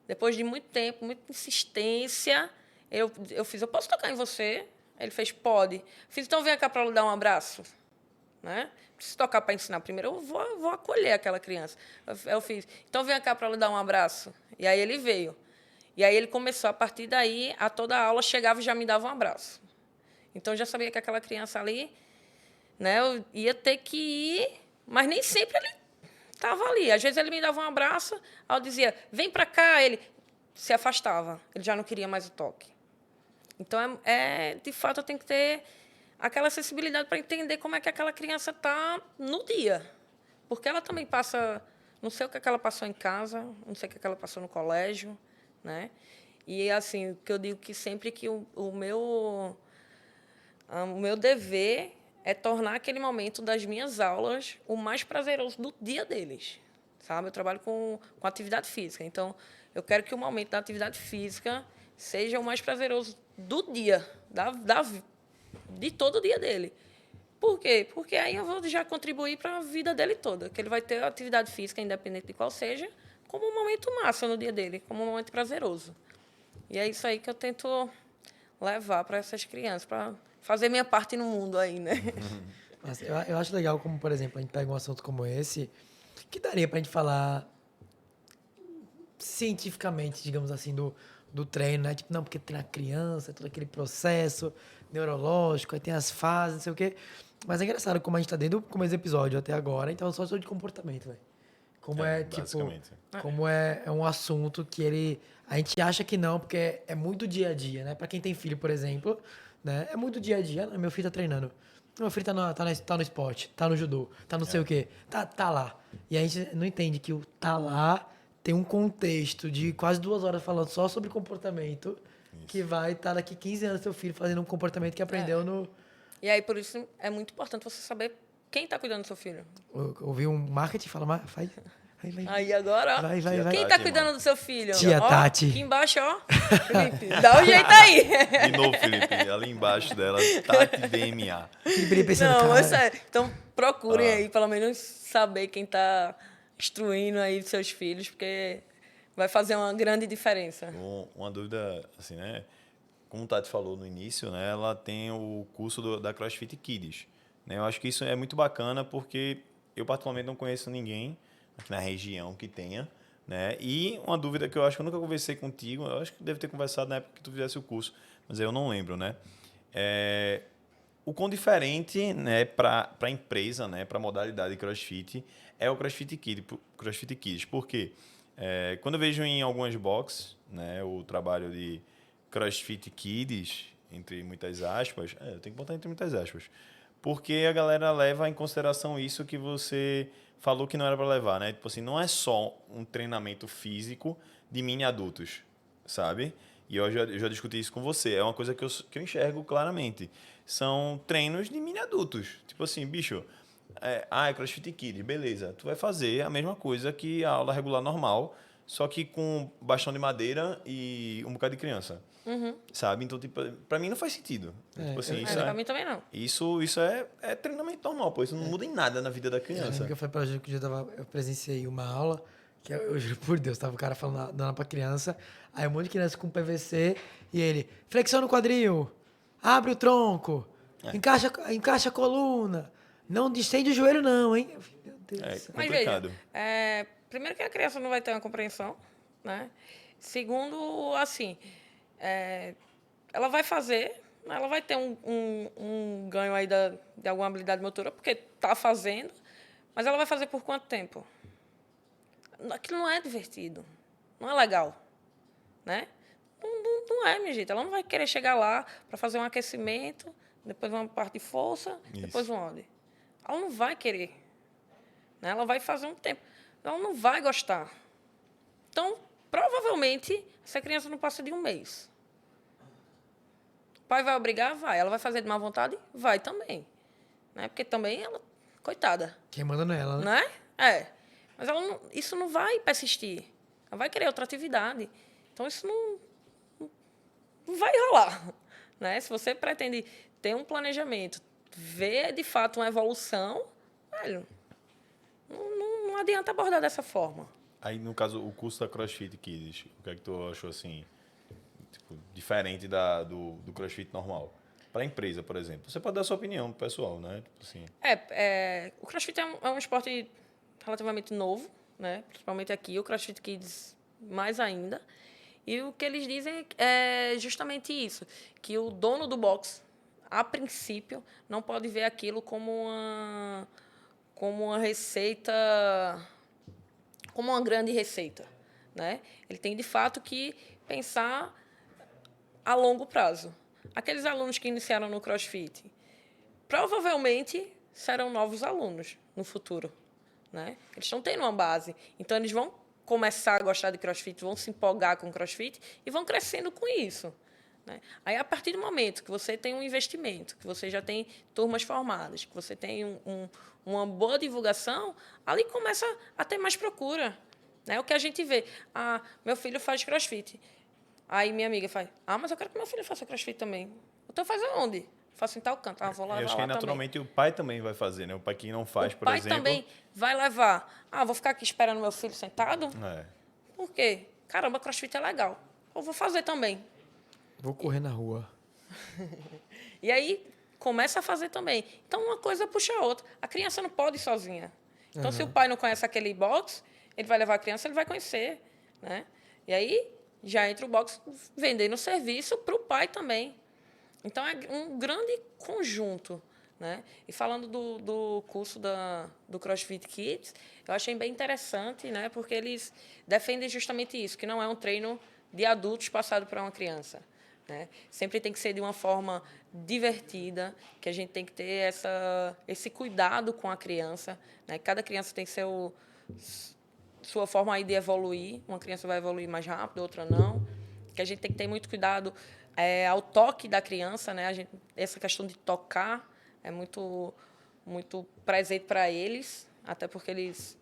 Depois de muito tempo, muita insistência, eu fiz, eu posso tocar em você? Ele fez, pode. Fiz, então vem cá para lhe dar um abraço. Né? Preciso tocar para ensinar primeiro, eu vou acolher aquela criança. Eu fiz, então vem cá para lhe dar um abraço. E aí ele veio. E aí ele começou, a partir daí, a toda a aula chegava e já me dava um abraço. Então eu já sabia que aquela criança ali, né, eu ia ter que ir, mas nem sempre ele estava ali. Às vezes ele me dava um abraço, aí eu dizia, vem para cá, ele se afastava. Ele já não queria mais o toque. Então, de fato, eu tenho que ter aquela sensibilidade para entender como é que aquela criança está no dia. Porque ela também passa... Não sei o que é que ela passou em casa, não sei o que é que ela passou no colégio, né? E, assim, o que eu digo que sempre que o meu dever é tornar aquele momento das minhas aulas o mais prazeroso do dia deles, sabe? Eu trabalho com atividade física, então eu quero que o momento da atividade física seja o mais prazeroso do dia, de todo o dia dele. Por quê? Porque aí eu vou já contribuir para a vida dele toda, que ele vai ter atividade física, independente de qual seja, como um momento massa no dia dele, como um momento prazeroso. E é isso aí que eu tento levar para essas crianças, para fazer minha parte no mundo aí, né? Mas eu acho legal como, por exemplo, a gente pega um assunto como esse, que daria pra gente falar cientificamente, digamos assim, do treino, né? Tipo, não, porque treinar criança, todo aquele processo neurológico, aí tem as fases, não sei o quê. Mas é engraçado como a gente tá desde o começo do episódio até agora, então só de comportamento, velho. Como tipo, basicamente. como é um assunto que a gente acha que não, porque é muito dia a dia, né? Pra quem tem filho, por exemplo, né? É muito dia a dia. Ah, meu filho tá treinando. Meu filho tá no esporte, tá no judô, tá não sei o quê. Tá lá. E a gente não entende que o tá lá tem um contexto de quase 2 horas falando só sobre comportamento, que vai estar daqui 15 anos seu filho fazendo um comportamento que aprendeu no... E aí, por isso, é muito importante você saber quem está cuidando do seu filho. Ouvi um marketing falar, faz... Vai. Aí agora, ó. Vai. Quem está cuidando do seu filho? Tia ó, Tati. Aqui embaixo, ó. Felipe, dá um jeito aí. De novo, Felipe, ali embaixo dela, Tati DMA. Felipe pensando, Não, cara, mas sério. Então, procurem aí, pelo menos, saber quem está instruindo aí seus filhos, porque vai fazer uma grande diferença. Uma dúvida, assim, né? Como o Tati falou no início, né? Ela tem o curso da CrossFit Kids. Né? Eu acho que isso é muito bacana porque eu, particularmente, não conheço ninguém aqui na região que tenha. Né? E uma dúvida que eu acho que eu nunca conversei contigo, eu acho que deve ter conversado na época que tu fizesse o curso, mas eu não lembro, né? O quão diferente, né, para a empresa, né, para a modalidade de CrossFit, é o CrossFit Kids. Por quê? Quando eu vejo em algumas boxes, né, o trabalho de CrossFit Kids, entre muitas aspas, eu tenho que botar entre muitas aspas, porque a galera leva em consideração isso que você falou que não era para levar, né? Tipo assim, não é só um treinamento físico de mini adultos, sabe? E eu já discuti isso com você. É uma coisa que eu enxergo claramente. São treinos de mini adultos. Tipo assim, bicho, é CrossFit Kids, beleza. Tu vai fazer a mesma coisa que a aula regular normal, só que com bastão de madeira e um bocado de criança. Sabe? Então, tipo, pra mim não faz sentido. Tipo assim, Pra mim também não. Isso é treinamento normal, pô. Isso não muda em nada na vida da Eu criança. lembro que eu falei pra Ju que eu presenciei uma aula, que eu juro por Deus, tava o cara falando dando pra criança, aí um monte de criança com PVC, e ele, flexiona o quadril, abre o tronco, encaixa a coluna, não distende o joelho não, hein? Meu Deus do céu. Mas Complicado. veja, primeiro que a criança não vai ter uma compreensão, né? Segundo, assim, ela vai fazer, ela vai ter um ganho aí de alguma habilidade motora, porque está fazendo, mas ela vai fazer por quanto tempo? Aquilo não é divertido, não é legal, né? Não é, minha gente. Ela não vai querer chegar lá para fazer um aquecimento, depois uma parte de força, depois um onde. Ela não vai querer, né? Ela vai fazer um tempo. Ela não vai gostar. Então, provavelmente, essa criança não passa de um mês. O pai vai obrigar? Vai. Ela vai fazer de má vontade? Vai também. Né? Porque também ela, coitada. Quem manda nela, né? Né? Mas ela isso não vai persistir. Ela vai querer outra atividade. Então, isso não vai rolar. Né? Se você pretende ter um planejamento, ver, de fato, uma evolução, velho, não não adianta abordar dessa forma. Aí, no caso, o curso da CrossFit Kids, o que é que tu achou, assim, tipo, diferente do CrossFit normal? Para a empresa, por exemplo. Você pode dar a sua opinião pessoal, né? Tipo assim, O CrossFit é um esporte relativamente novo, né? Principalmente aqui, o CrossFit Kids mais ainda. E o que eles dizem é justamente isso, que o dono do box, a princípio, não pode ver aquilo como uma receita, como uma grande receita, né? Ele tem, de fato, que pensar a longo prazo. Aqueles alunos que iniciaram no CrossFit, provavelmente serão novos alunos no futuro, né? Eles estão tendo uma base, então eles vão começar a gostar de CrossFit, vão se empolgar com CrossFit e vão crescendo com isso, né? Aí, a partir do momento que você tem um investimento, que você já tem turmas formadas, que você tem uma boa divulgação, ali começa a ter mais procura, né? O que a gente vê, meu filho faz CrossFit. Aí minha amiga faz, mas eu quero que meu filho faça CrossFit também. Então faz aonde? Faço em tal canto. Vou levar eu acho que lá aí, naturalmente, também. o pai também vai fazer, né? O pai que não faz, O por pai exemplo... também vai levar. Vou ficar aqui esperando meu filho sentado? É. Por quê? Caramba, CrossFit é legal. Eu vou fazer também. Vou correr na rua. E aí, começa a fazer também. Então, uma coisa puxa a outra. A criança não pode ir sozinha. Então, se o pai não conhece aquele box, ele vai levar a criança, ele vai conhecer, né? E aí, já entra o box vendendo serviço para o pai também. Então, é um grande conjunto, né? E falando do curso do CrossFit Kids, eu achei bem interessante, né? Porque eles defendem justamente isso, que não é um treino de adultos passado para uma criança, né? Sempre tem que ser de uma forma divertida, que a gente tem que ter esse cuidado com a criança, né? Cada criança tem sua forma aí de evoluir. Uma criança vai evoluir mais rápido, outra não. Que a gente tem que ter muito cuidado ao toque da criança, né? Essa questão de tocar é muito, muito presente para eles, até porque eles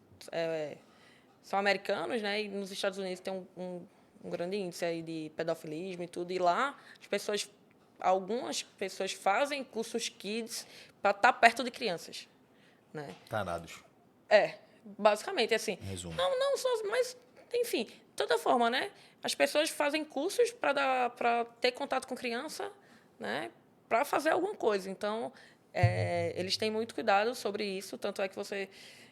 são americanos, né? E nos Estados Unidos tem um grande índice aí de pedofilismo e tudo. E lá algumas pessoas fazem cursos kids para estar perto de crianças, né? Tarados. Basicamente, assim. Resumo. Não só, mas, enfim, de toda forma, né? As pessoas fazem cursos para ter contato com criança, né? Para fazer alguma coisa. Então, eles têm muito cuidado sobre isso, tanto é que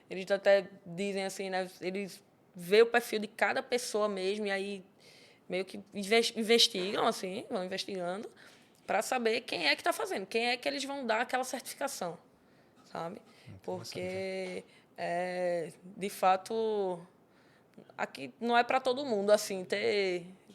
eles até dizem assim, né? Eles veem o perfil de cada pessoa mesmo e aí meio que investigam, assim, vão investigando para saber quem é que está fazendo, quem é que eles vão dar aquela certificação, sabe? Porque, de fato, aqui não é para todo mundo, assim,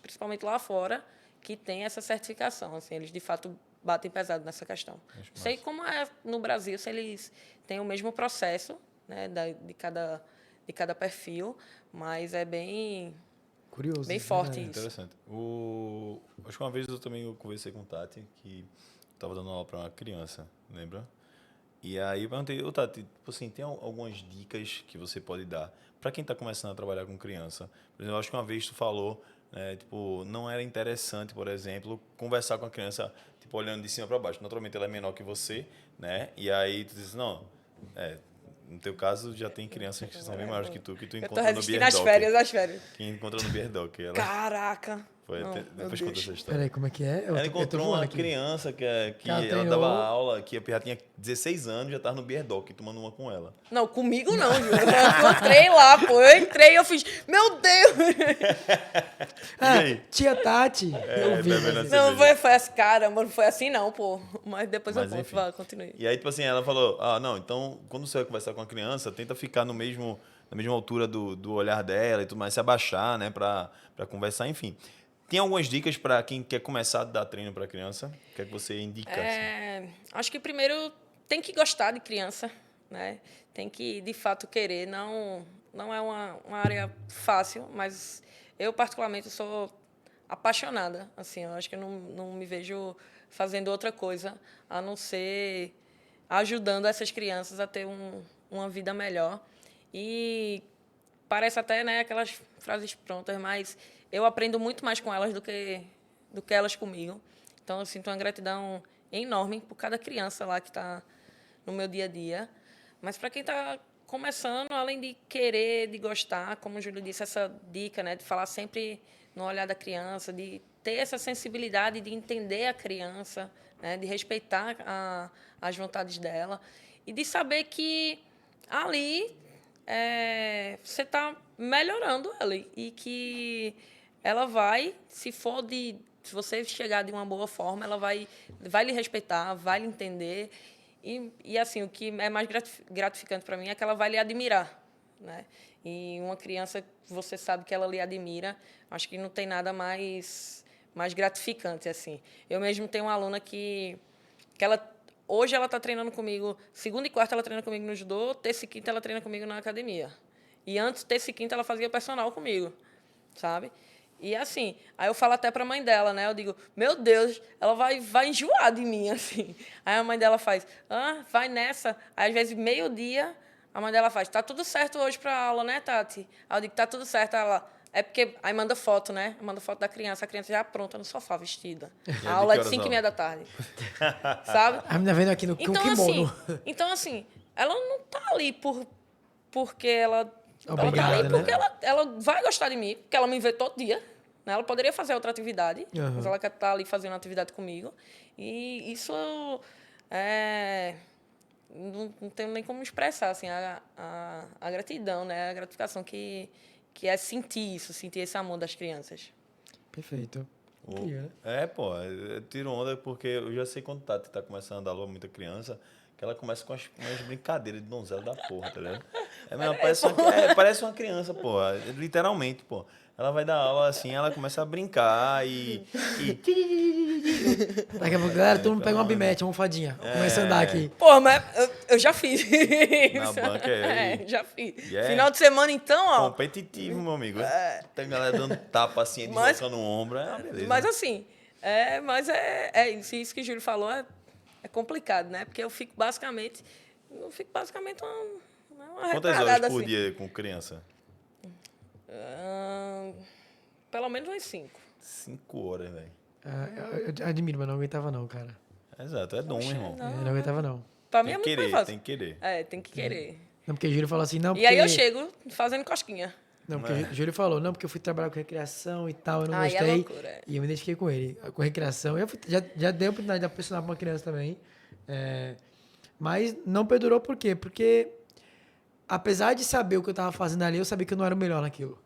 principalmente lá fora, que tem essa certificação. Assim, eles, de fato, batem pesado nessa questão. Não sei como é no Brasil, se eles têm o mesmo processo, né, de cada perfil, mas é bem Curioso. bem forte isso. Interessante. Acho que uma vez eu conversei com o Tati, que estava dando aula para uma criança, lembra? E aí eu perguntei, Tati, tipo assim, tem algumas dicas que você pode dar para quem está começando a trabalhar com criança? Por exemplo, eu acho que uma vez tu falou, né, tipo, não era interessante, por exemplo, conversar com a criança, tipo, olhando de cima para baixo. Naturalmente ela é menor que você, né? E aí tu diz, não, no teu caso já tem crianças que são bem maiores que tu Eu tô encontra no resistindo às Beer férias, Dog. às férias. Que encontrou no Beer Dog. Ela Caraca! foi, Não, depois meu conta Deus. essa história. Peraí, como é que é? Ela encontrou voando uma aqui. criança que ela ela treinou. dava aula, que já tinha 16 anos, já estava no Beer Dog, tomando uma com ela. Não, comigo não, viu? Eu entrei lá, pô. Eu entrei e eu fiz, meu Deus! E aí? Tia Tati. Eu vi. bebendo mas- assim. Não, foi assim, caramba, não foi assim não, pô. Mas depois eu Mas conto, enfim. vai, continue. E aí, tipo assim, ela falou, não, então, quando você vai conversar com a criança, tenta ficar na mesma altura do olhar dela e tudo mais, se abaixar, né, pra conversar, enfim. Tem algumas dicas para quem quer começar a dar treino para criança? O que é que você indica? Assim? Acho que primeiro tem que gostar de criança, né? Tem que, de fato, querer. Não é uma área fácil, mas eu, particularmente, sou apaixonada. Assim, eu acho que eu não me vejo fazendo outra coisa a não ser ajudando essas crianças a ter uma vida melhor. E parece até, né, aquelas frases prontas, mas eu aprendo muito mais com elas do que elas comigo. Então, eu sinto uma gratidão enorme por cada criança lá que está no meu dia a dia. Mas para quem está começando, além de querer, de gostar, como o Júlio disse, essa dica, né, de falar sempre no olhar da criança, de ter essa sensibilidade de entender a criança, né, de respeitar as vontades dela e de saber que ali você está melhorando ela e que ela vai, se você chegar de uma boa forma, ela vai lhe respeitar, vai lhe entender. E assim, o que é mais gratificante para mim é que ela vai lhe admirar, né? E uma criança, você sabe que ela lhe admira, acho que não tem nada mais gratificante, assim. Eu mesmo tenho uma aluna que hoje ela está treinando comigo, segunda e quarta ela treina comigo no judô, terça e quinta ela treina comigo na academia. E antes, terça e quinta, ela fazia personal comigo, sabe? E assim, aí eu falo até para a mãe dela, né? Eu digo, meu Deus, ela vai enjoar de mim, assim. Aí a mãe dela faz, vai nessa. Aí, às vezes, meio-dia, a mãe dela faz, tá tudo certo hoje para aula, né, Tati? Aí eu digo, tá tudo certo. Ela, é porque... Aí manda foto, né? Manda foto da criança, a criança já pronta no sofá, vestida. A aula é de 5h30 da tarde. Sabe? A menina vendo aqui no kimono. Então, assim, ela não tá ali porque ela... Obrigada, ela tá ali porque né? ela vai gostar de mim, porque ela me vê todo dia. Né? Ela poderia fazer outra atividade, mas ela quer estar ali fazendo uma atividade comigo. E isso não tenho nem como expressar assim, a gratidão, né? A gratificação que é sentir isso, sentir esse amor das crianças. Perfeito. Incrível, né? Pô, eu tiro onda porque eu já sei quando Tati tá começando a dar aula a muita criança, que ela começa com umas brincadeiras de donzela da porra, tá ligado? Parece uma criança, pô, literalmente, pô. Ela vai dar aula assim, ela começa a brincar e Daqui a pouco, galera, todo mundo pega uma bimete, uma almofadinha. Começa a andar aqui. Pô, mas eu já fiz. Na banca já fiz. Yeah. Final de semana, então, ó. Competitivo, meu amigo. Tem galera dando tapa assim, deslocando o ombro. Beleza. Mas assim, isso que o Júlio falou é complicado, né? Porque eu fico basicamente uma Quantas horas retardada por assim. dia com criança? Pelo menos umas 5. 5 horas, velho. Eu admiro, mas não aguentava não, cara. Exato, é dom, irmão. Não aguentava não. Pra mim Tem é que muito mais querer, fácil. tem que querer. Tem que querer. Não, porque o Júlio falou assim, não, porque... E aí eu chego fazendo cosquinha. Não, porque o Júlio falou, não, porque eu fui trabalhar com recreação e tal, eu não Aí é gostei. loucura. E eu me identifiquei com ele, com recreação. Já dei a oportunidade de apaixonar por uma criança também. Mas não perdurou por quê? Porque, apesar de saber o que eu tava fazendo ali, eu sabia que eu não era o melhor naquilo.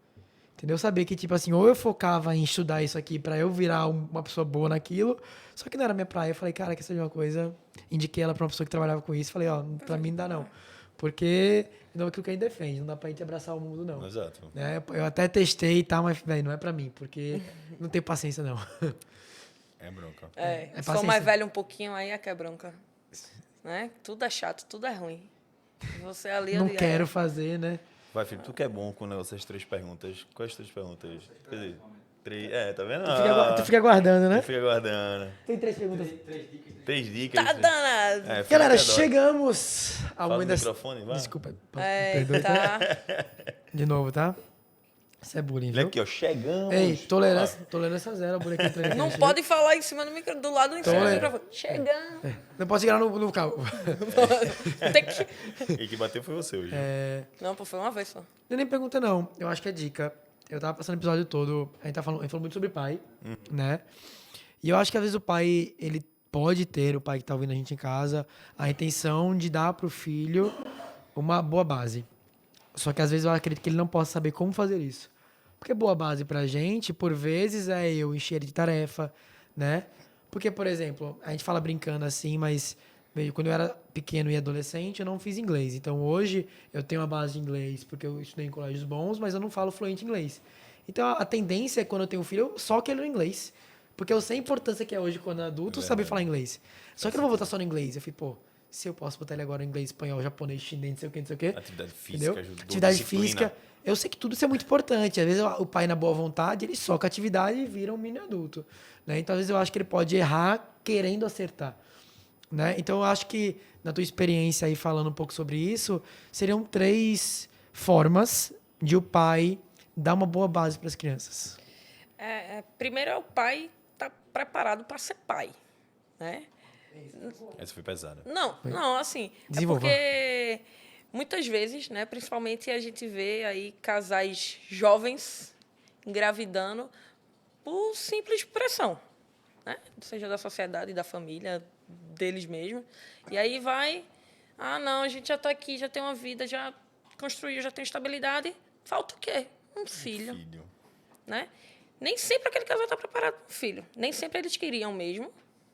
Entendeu? Eu sabia que, tipo assim, ou eu focava em estudar isso aqui pra eu virar uma pessoa boa naquilo, só que não era minha praia. Eu falei, cara, quer saber uma coisa? Indiquei ela pra uma pessoa que trabalhava com isso. Falei, ó, pra mim não dá não. Porque não é aquilo que a gente defende, não dá pra gente abraçar o mundo, não. Exato. Eu até testei e tal, mas, velho, não é pra mim, porque não tenho paciência, não. É bronca. Se for paciência. mais velho um pouquinho, aí é que é bronca. Né? Tudo é chato, tudo é ruim. Você ali... Não ali, quero fazer, né? Vai, filho, tu que é bom com essas 3 perguntas. Quais 3 perguntas? Quer dizer, 3... tá vendo? Tu fica aguardando, né? Fica guardando. Tem 3 perguntas. 3 dicas. Tá danado. Filho Galera, que adora. chegamos ao Fala momento no das... microfone, vai. Desculpa, me perdoe. Tá. De novo, tá? Isso é bullying, Olha viu? aqui, ó, chegamos. Ei, tolerância zero, bullying aqui no Training Não Cast, pode falar em cima do do lado em cima do Tô, microfone. Chegando. viu? Não posso chegar no carro. Tem que... E que bateu foi você hoje. Não, pô, foi uma vez só. Não é nem pergunta, não. Eu acho que é dica. Eu tava passando o episódio todo, a gente falou muito sobre pai, né? E eu acho que às vezes o pai, ele pode ter, o pai que tá ouvindo a gente em casa, a intenção de dar pro filho uma boa base. Só que às vezes eu acredito que ele não possa saber como fazer isso. Porque boa base pra gente, por vezes, é eu encher ele de tarefa, né? Porque, por exemplo, a gente fala brincando assim, mas quando eu era pequeno e adolescente, eu não fiz inglês. Então, hoje, eu tenho uma base de inglês, porque eu estudei em colégios bons, mas eu não falo fluente inglês. Então, a tendência é, quando eu tenho um filho, eu só quero o inglês. Porque eu sei a importância que é hoje, quando adulto, saber falar inglês. Só que eu não vou botar só no inglês. Eu falei, pô, se eu posso botar ele agora em inglês, espanhol, japonês, chinês, não sei o quê, não sei o quê. Atividade física, Entendeu? ajudou, Atividade disciplina. física. Eu sei que tudo isso é muito importante. Às vezes o pai, na boa vontade, ele soca a atividade e vira um mini adulto. Né? Então, às vezes, eu acho que ele pode errar querendo acertar. Né? Então, eu acho que, na tua experiência aí, falando um pouco sobre isso, seriam 3 formas de o pai dar uma boa base para as crianças. Primeiro é o pai estar preparado para ser pai. Né? Essa foi pesada. Não, assim. Desenvolva. É porque muitas vezes, né, principalmente a gente vê aí casais jovens engravidando por simples pressão, né? Seja da sociedade, da família, deles mesmos. E aí não, a gente já está aqui, já tem uma vida, já construiu, já tem estabilidade, falta o quê? Um filho. Né? Nem sempre aquele casal está preparado para um filho. Nem sempre eles queriam mesmo,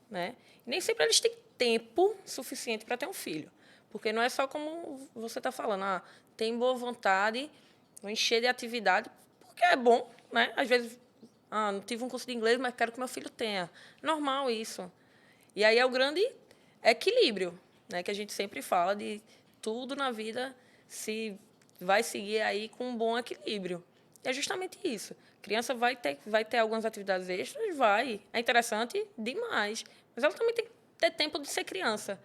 né? Nem sempre eles têm tempo suficiente para ter um filho. Porque não é só como você está falando, tem boa vontade, vou encher de atividade, porque é bom, né? Às vezes, não tive um curso de inglês, mas quero que meu filho tenha. Normal isso. E aí é o grande equilíbrio, né? Que a gente sempre fala de tudo na vida se vai seguir aí com um bom equilíbrio. E é justamente isso. A criança vai ter algumas atividades extras, vai. É interessante demais. Mas ela também tem que ter tempo de ser criança.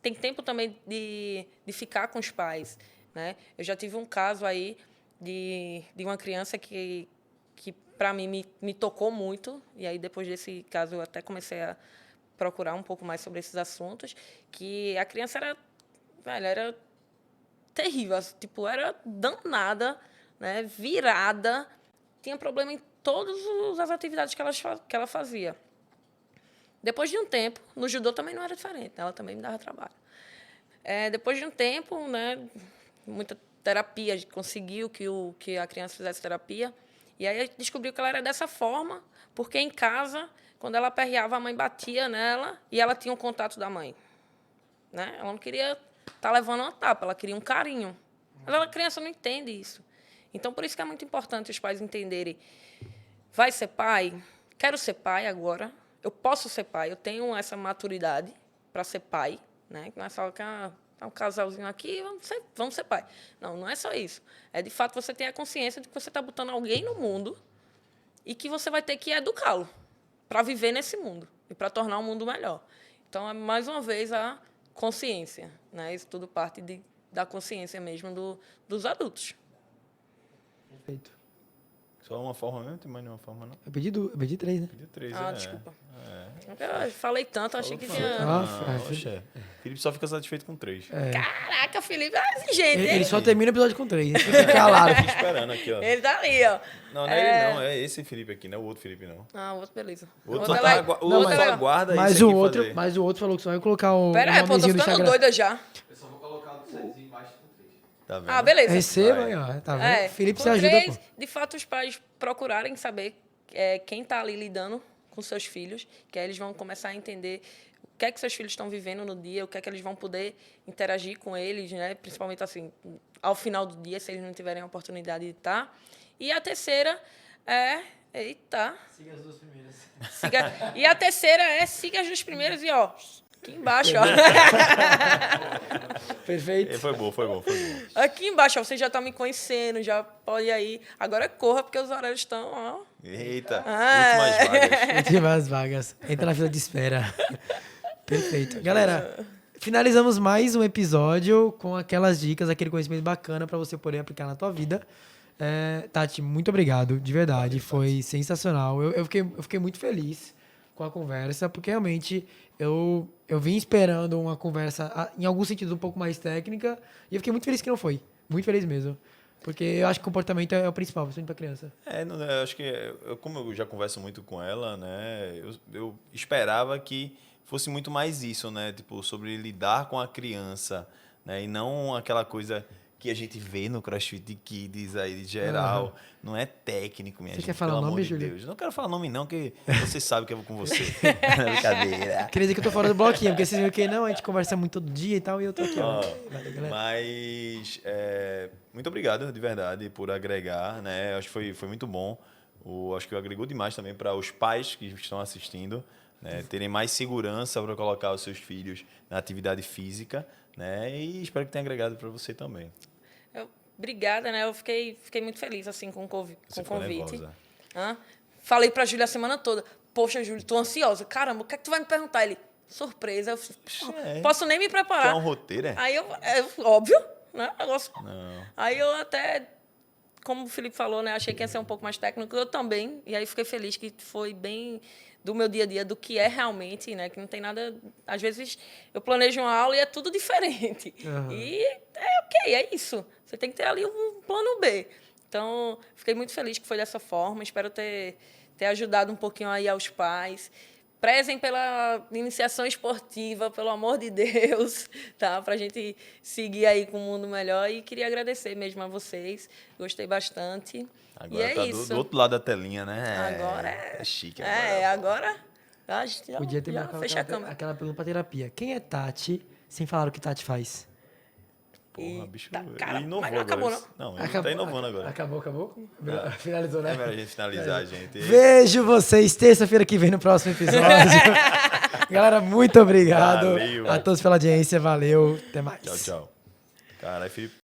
Tem tempo também de ficar com os pais, né? Eu já tive um caso aí de uma criança que para mim, me tocou muito. E aí, depois desse caso, eu até comecei a procurar um pouco mais sobre esses assuntos, que a criança era terrível. Tipo, era danada, né? Virada. Tinha problema em todas as atividades que ela fazia. Depois de um tempo, no judô também não era diferente, ela também me dava trabalho. Depois de um tempo, né, muita terapia, a gente conseguiu que a criança fizesse terapia, e aí a gente descobriu que ela era dessa forma, porque em casa, quando ela aperreava, a mãe batia nela e ela tinha o contato da mãe. Né? Ela não queria estar levando uma tapa, ela queria um carinho. Mas a criança não entende isso. Então, por isso que é muito importante os pais entenderem, vai ser pai? Quero ser pai agora. Eu posso ser pai, eu tenho essa maturidade para ser pai, né? Não é só que um casalzinho aqui, vamos ser pai. Não, não é só isso. É, de fato, você tem a consciência de que você está botando alguém no mundo e que você vai ter que educá-lo para viver nesse mundo e para tornar o mundo melhor. Então, é mais uma vez a consciência, né? Isso tudo parte da consciência mesmo dos adultos. Perfeito. Só uma forma mesmo? Tem mais nenhuma forma, não? Eu pedi 3, né? Pedi 3, Desculpa. Eu falei tanto, achei que tinha... Oxe, Felipe só fica satisfeito com 3. Caraca, Felipe é exigente, hein? Ele só termina o episódio com 3. Ele fica calado. Tô esperando aqui, ó. Ele tá ali, ó. Não é ele não, é esse Felipe aqui, não é o outro Felipe, não. O outro, beleza. O outro só aguarda Mas isso o aqui outro, fazer. mas o outro falou que só vai colocar o Pera aí, pô, tô nomezinho do ficando Instagram. doida já. Eu só vou colocar o do Cezinho embaixo com 3. Tá vendo? Beleza. Receba aí, ó. Tá vendo? Felipe com se ajuda, 3, pô. de fato, os pais procurarem saber quem está ali lidando com seus filhos, que aí eles vão começar a entender o que é que seus filhos estão vivendo no dia, o que é que eles vão poder interagir com eles, né? Principalmente assim, ao final do dia, se eles não tiverem a oportunidade de estar. E a terceira Eita. Siga as duas primeiras. E a terceira siga as duas primeiras e, ó, aqui embaixo, ó. Perfeito. Foi bom. Aqui embaixo, ó, você já tá me conhecendo, já pode ir aí. Agora corra, porque os horários estão, ó. Eita, últimas vagas. Últimas vagas. Entra na fila de espera. Perfeito. Galera, finalizamos mais um episódio com aquelas dicas, aquele conhecimento bacana para você poder aplicar na tua vida. Tati, muito obrigado, de verdade. Foi sensacional. Eu fiquei muito feliz com a conversa, porque realmente eu vim esperando uma conversa, em algum sentido, um pouco mais técnica, e eu fiquei muito feliz que não foi. Muito feliz mesmo. Porque eu acho que o comportamento é o principal, principalmente para criança. Eu acho que, como eu já converso muito com ela, né, eu esperava que fosse muito mais isso, né, tipo, sobre lidar com a criança, né, e não aquela coisa que a gente vê no CrossFit Kids aí, de geral. Não é técnico, minha gente. Você quer falar pelo nome, amor de Júlio? Deus. Não quero falar nome, não, que você sabe que eu vou com você. Brincadeira. Queria dizer que eu tô fora do bloquinho, porque vocês viram que não, a gente conversa muito todo dia e tal, e eu tô aqui, ó. Valeu, galera. Mas, muito obrigado, de verdade, por agregar, né? Acho que foi muito bom. Acho que agregou demais também para os pais que estão assistindo, né? Terem mais segurança para colocar os seus filhos na atividade física, né? E espero que tenha agregado para você também. Obrigada, né? Eu fiquei muito feliz assim com o Você convite. ficou nervosa. Falei pra Júlia a semana toda. Poxa, Júlia, tô ansiosa. Caramba, o que é que tu vai me perguntar? Ele, surpresa. Eu posso nem me preparar. É um roteiro, Aí óbvio, né? Negócio. Não. Aí eu até, como o Felipe falou, né? Achei que ia ser um pouco mais técnico. Eu também. E aí fiquei feliz que foi bem do meu dia a dia, do que é realmente, né? Que não tem nada... Às vezes, eu planejo uma aula e é tudo diferente. Aham. E é ok, é isso. Você tem que ter ali um plano B. Então, fiquei muito feliz que foi dessa forma. Espero ter ajudado um pouquinho aí aos pais. Prezem pela iniciação esportiva, pelo amor de Deus, tá? Para a gente seguir aí com um mundo melhor. E queria agradecer mesmo a vocês. Gostei bastante. Agora e é tá isso. do outro lado da telinha, né? Agora É chique. agora já, Podia ter já marcado fecha a câmera. aquela pergunta pra terapia. Quem é Tati, sem falar o que Tati faz? Porra, bicho. Eita, cara, Ele inovou mas não acabou, agora. Não, ele tá inovando agora. Acabou? Finalizou, né? É melhor a gente finalizar, gente. Vejo vocês terça-feira que vem no próximo episódio. Galera, muito obrigado Valeu. a todos pela audiência. Valeu. Até mais. Tchau, tchau. Caralho, Felipe.